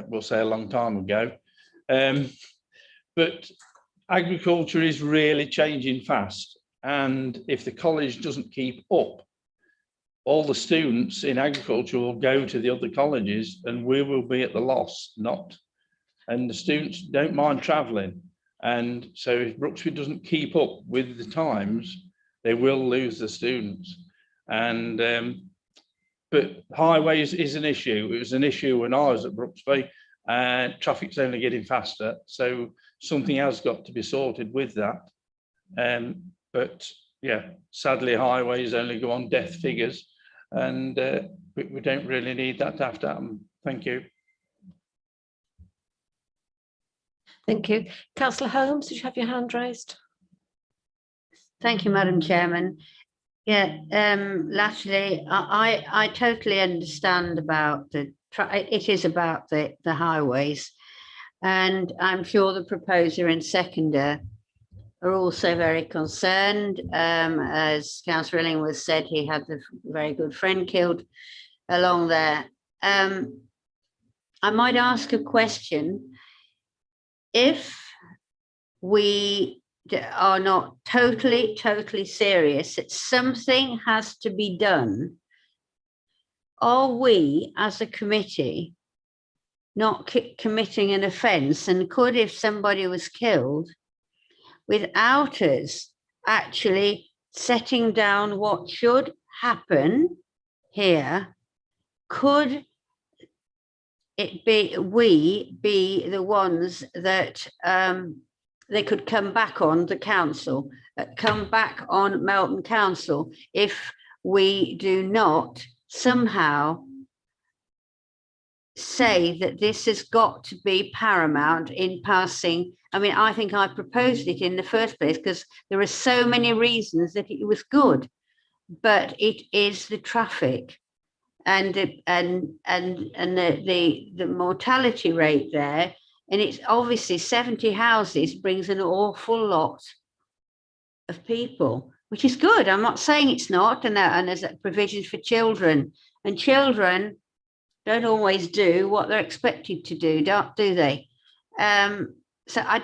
we'll say a long time ago, but agriculture is really changing fast, and if the college doesn't keep up, all the students in agriculture will go to the other colleges and we will be at the loss, and the students don't mind travelling, and so if Brooksby doesn't keep up with the times, they will lose the students. And but highways is an issue. It was an issue when I was at Brooksby, and traffic's only getting faster, so something has got to be sorted with that. But yeah, sadly, highways only go on death figures, and we don't really need that to have to happen. Thank you. Thank you. Councillor Holmes, did you have your hand raised? Thank you, Madam Chairman. Yeah, lastly, I totally understand about it is about the highways, and I'm sure the proposer and seconder are also very concerned. As Councillor Illingworth said, he had a very good friend killed along there. I might ask a question. If we are not totally serious that something has to be done, are we as a committee not committing an offence, and could, if somebody was killed, without us actually setting down what should happen here, could it be we be the ones that they could come back on the council, come back on Melton Council if we do not somehow say that this has got to be paramount in passing. I mean, I think I proposed it in the first place because there are so many reasons that it was good, but it is the traffic and the mortality rate there. And it's obviously 70 houses brings an awful lot of people, which is good. I'm not saying it's not, and there's provisions for children, and children don't always do what they're expected to do, do they? So I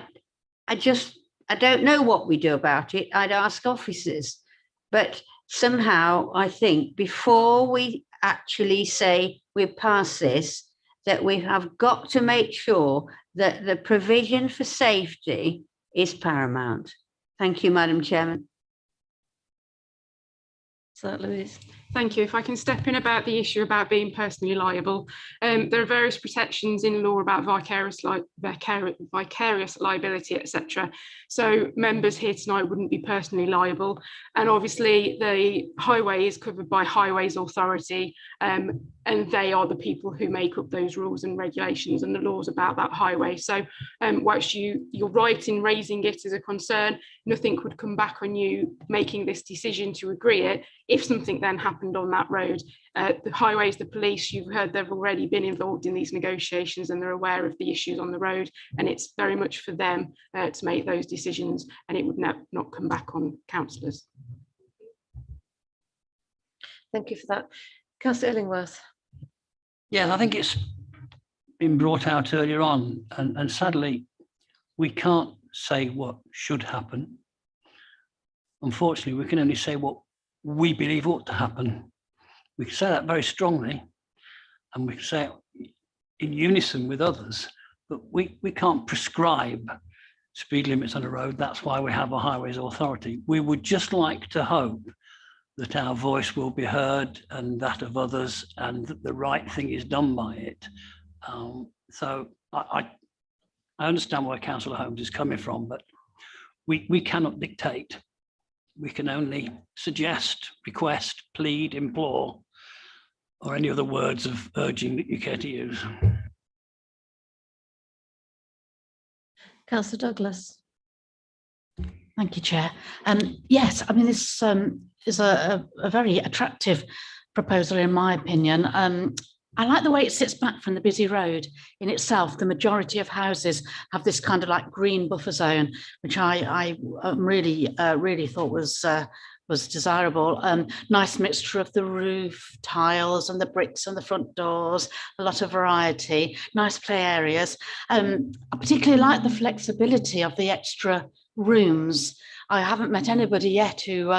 don't know what we do about it. I'd ask officers, but somehow I think before we actually say we pass this, that we have got to make sure that the provision for safety is paramount. Thank you, Madam Chairman. So, Louise. Thank you. If I can step in about the issue about being personally liable, there are various protections in law about vicarious liability, etc. So members here tonight wouldn't be personally liable. And obviously the highway is covered by Highways Authority, and they are the people who make up those rules and regulations and the laws about that highway. So whilst you're right in raising it as a concern, nothing could come back on you making this decision to agree it if something then happened on that road. The highways, the police, you've heard they've already been involved in these negotiations and they're aware of the issues on the road, and it's very much for them to make those decisions, and it would not come back on councillors. Thank you for that. Councillor Illingworth. Yes, I think it's been brought out earlier on, and sadly, we can't say what should happen. Unfortunately, we can only say what we believe ought to happen. We can say that very strongly, and we can say it in unison with others, but we can't prescribe speed limits on a road. That's why we have a Highways Authority. We would just like to hope that our voice will be heard and that of others, and that the right thing is done by it. So I understand where Councillor Holmes is coming from, but we cannot dictate. We can only suggest, request, plead, implore, or any other words of urging that you care to use. Councillor Douglas. Thank you, Chair. Yes, I mean, this is a very attractive proposal, in my opinion. I like the way it sits back from the busy road in itself. The majority of houses have this kind of like green buffer zone, which I really thought was desirable. Nice mixture of the roof tiles and the bricks on the front doors, a lot of variety, nice play areas. I particularly like the flexibility of the extra rooms. I haven't met anybody yet who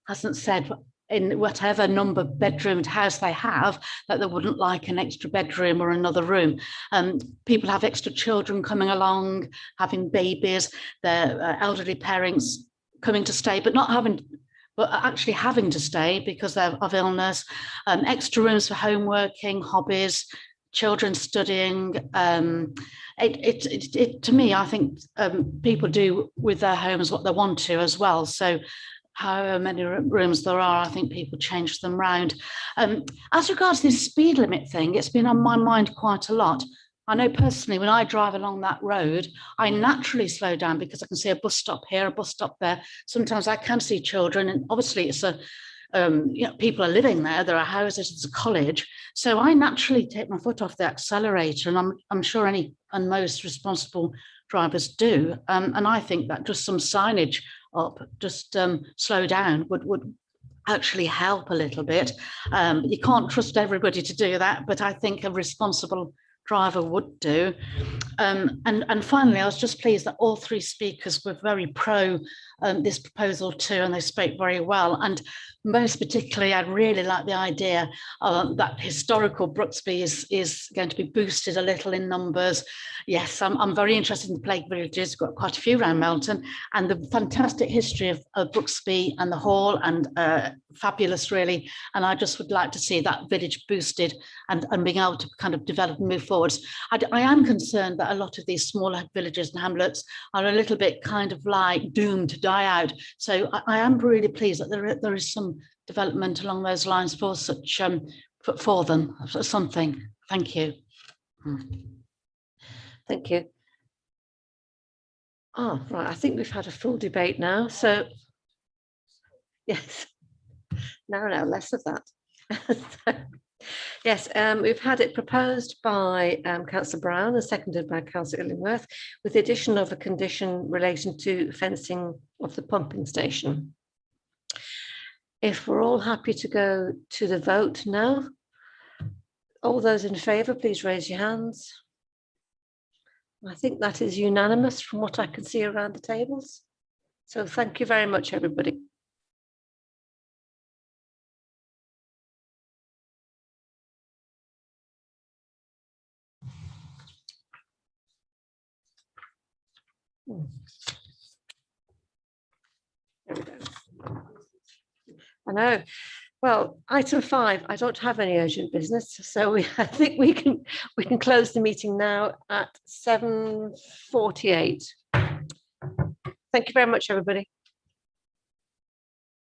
hasn't said in whatever number bedroomed house they have that they wouldn't like an extra bedroom or another room. People have extra children coming along, having babies, their elderly parents coming to stay, but actually having to stay because of illness. Extra rooms for home working, hobbies, children studying. To me, I think people do with their homes what they want to as well. So however many rooms there are, I think people change them round. As regards this speed limit thing, it's been on my mind quite a lot. I know personally, when I drive along that road, I naturally slow down because I can see a bus stop here, a bus stop there. Sometimes I can see children, and obviously it's a people are living there, there are houses, it's a college. So I naturally take my foot off the accelerator, and I'm sure any and most responsible drivers do. And I think that just some signage up, just slow down would actually help a little bit. You can't trust everybody to do that, but I think a responsible driver would do. And finally, I was just pleased that all three speakers were very pro this proposal too, and they spoke very well. And most particularly, I really like the idea that historical Brooksby is going to be boosted a little in numbers. Yes, I'm very interested in the plague villages. We've got quite a few around Melton, and the fantastic history of Brooksby and the hall, and fabulous really. And I just would like to see that village boosted and being able to kind of develop and move forwards. I am concerned that a lot of these smaller villages and hamlets are a little bit kind of like doomed to die out. So I am really pleased that there is some development along those lines for such for them, for something. Thank you. Thank you. Oh, right. I think we've had a full debate now. So yes, no, less of that. Yes, we've had it proposed by Councillor Brown and seconded by Councillor Illingworth, with the addition of a condition relating to fencing of the pumping station. If we're all happy to go to the vote now, all those in favour, please raise your hands. I think that is unanimous from what I can see around the tables. So thank you very much, everybody. There we go. I know. Well, item 5, I don't have any urgent business, so I think we can close the meeting now at 7:48. Thank you very much, everybody.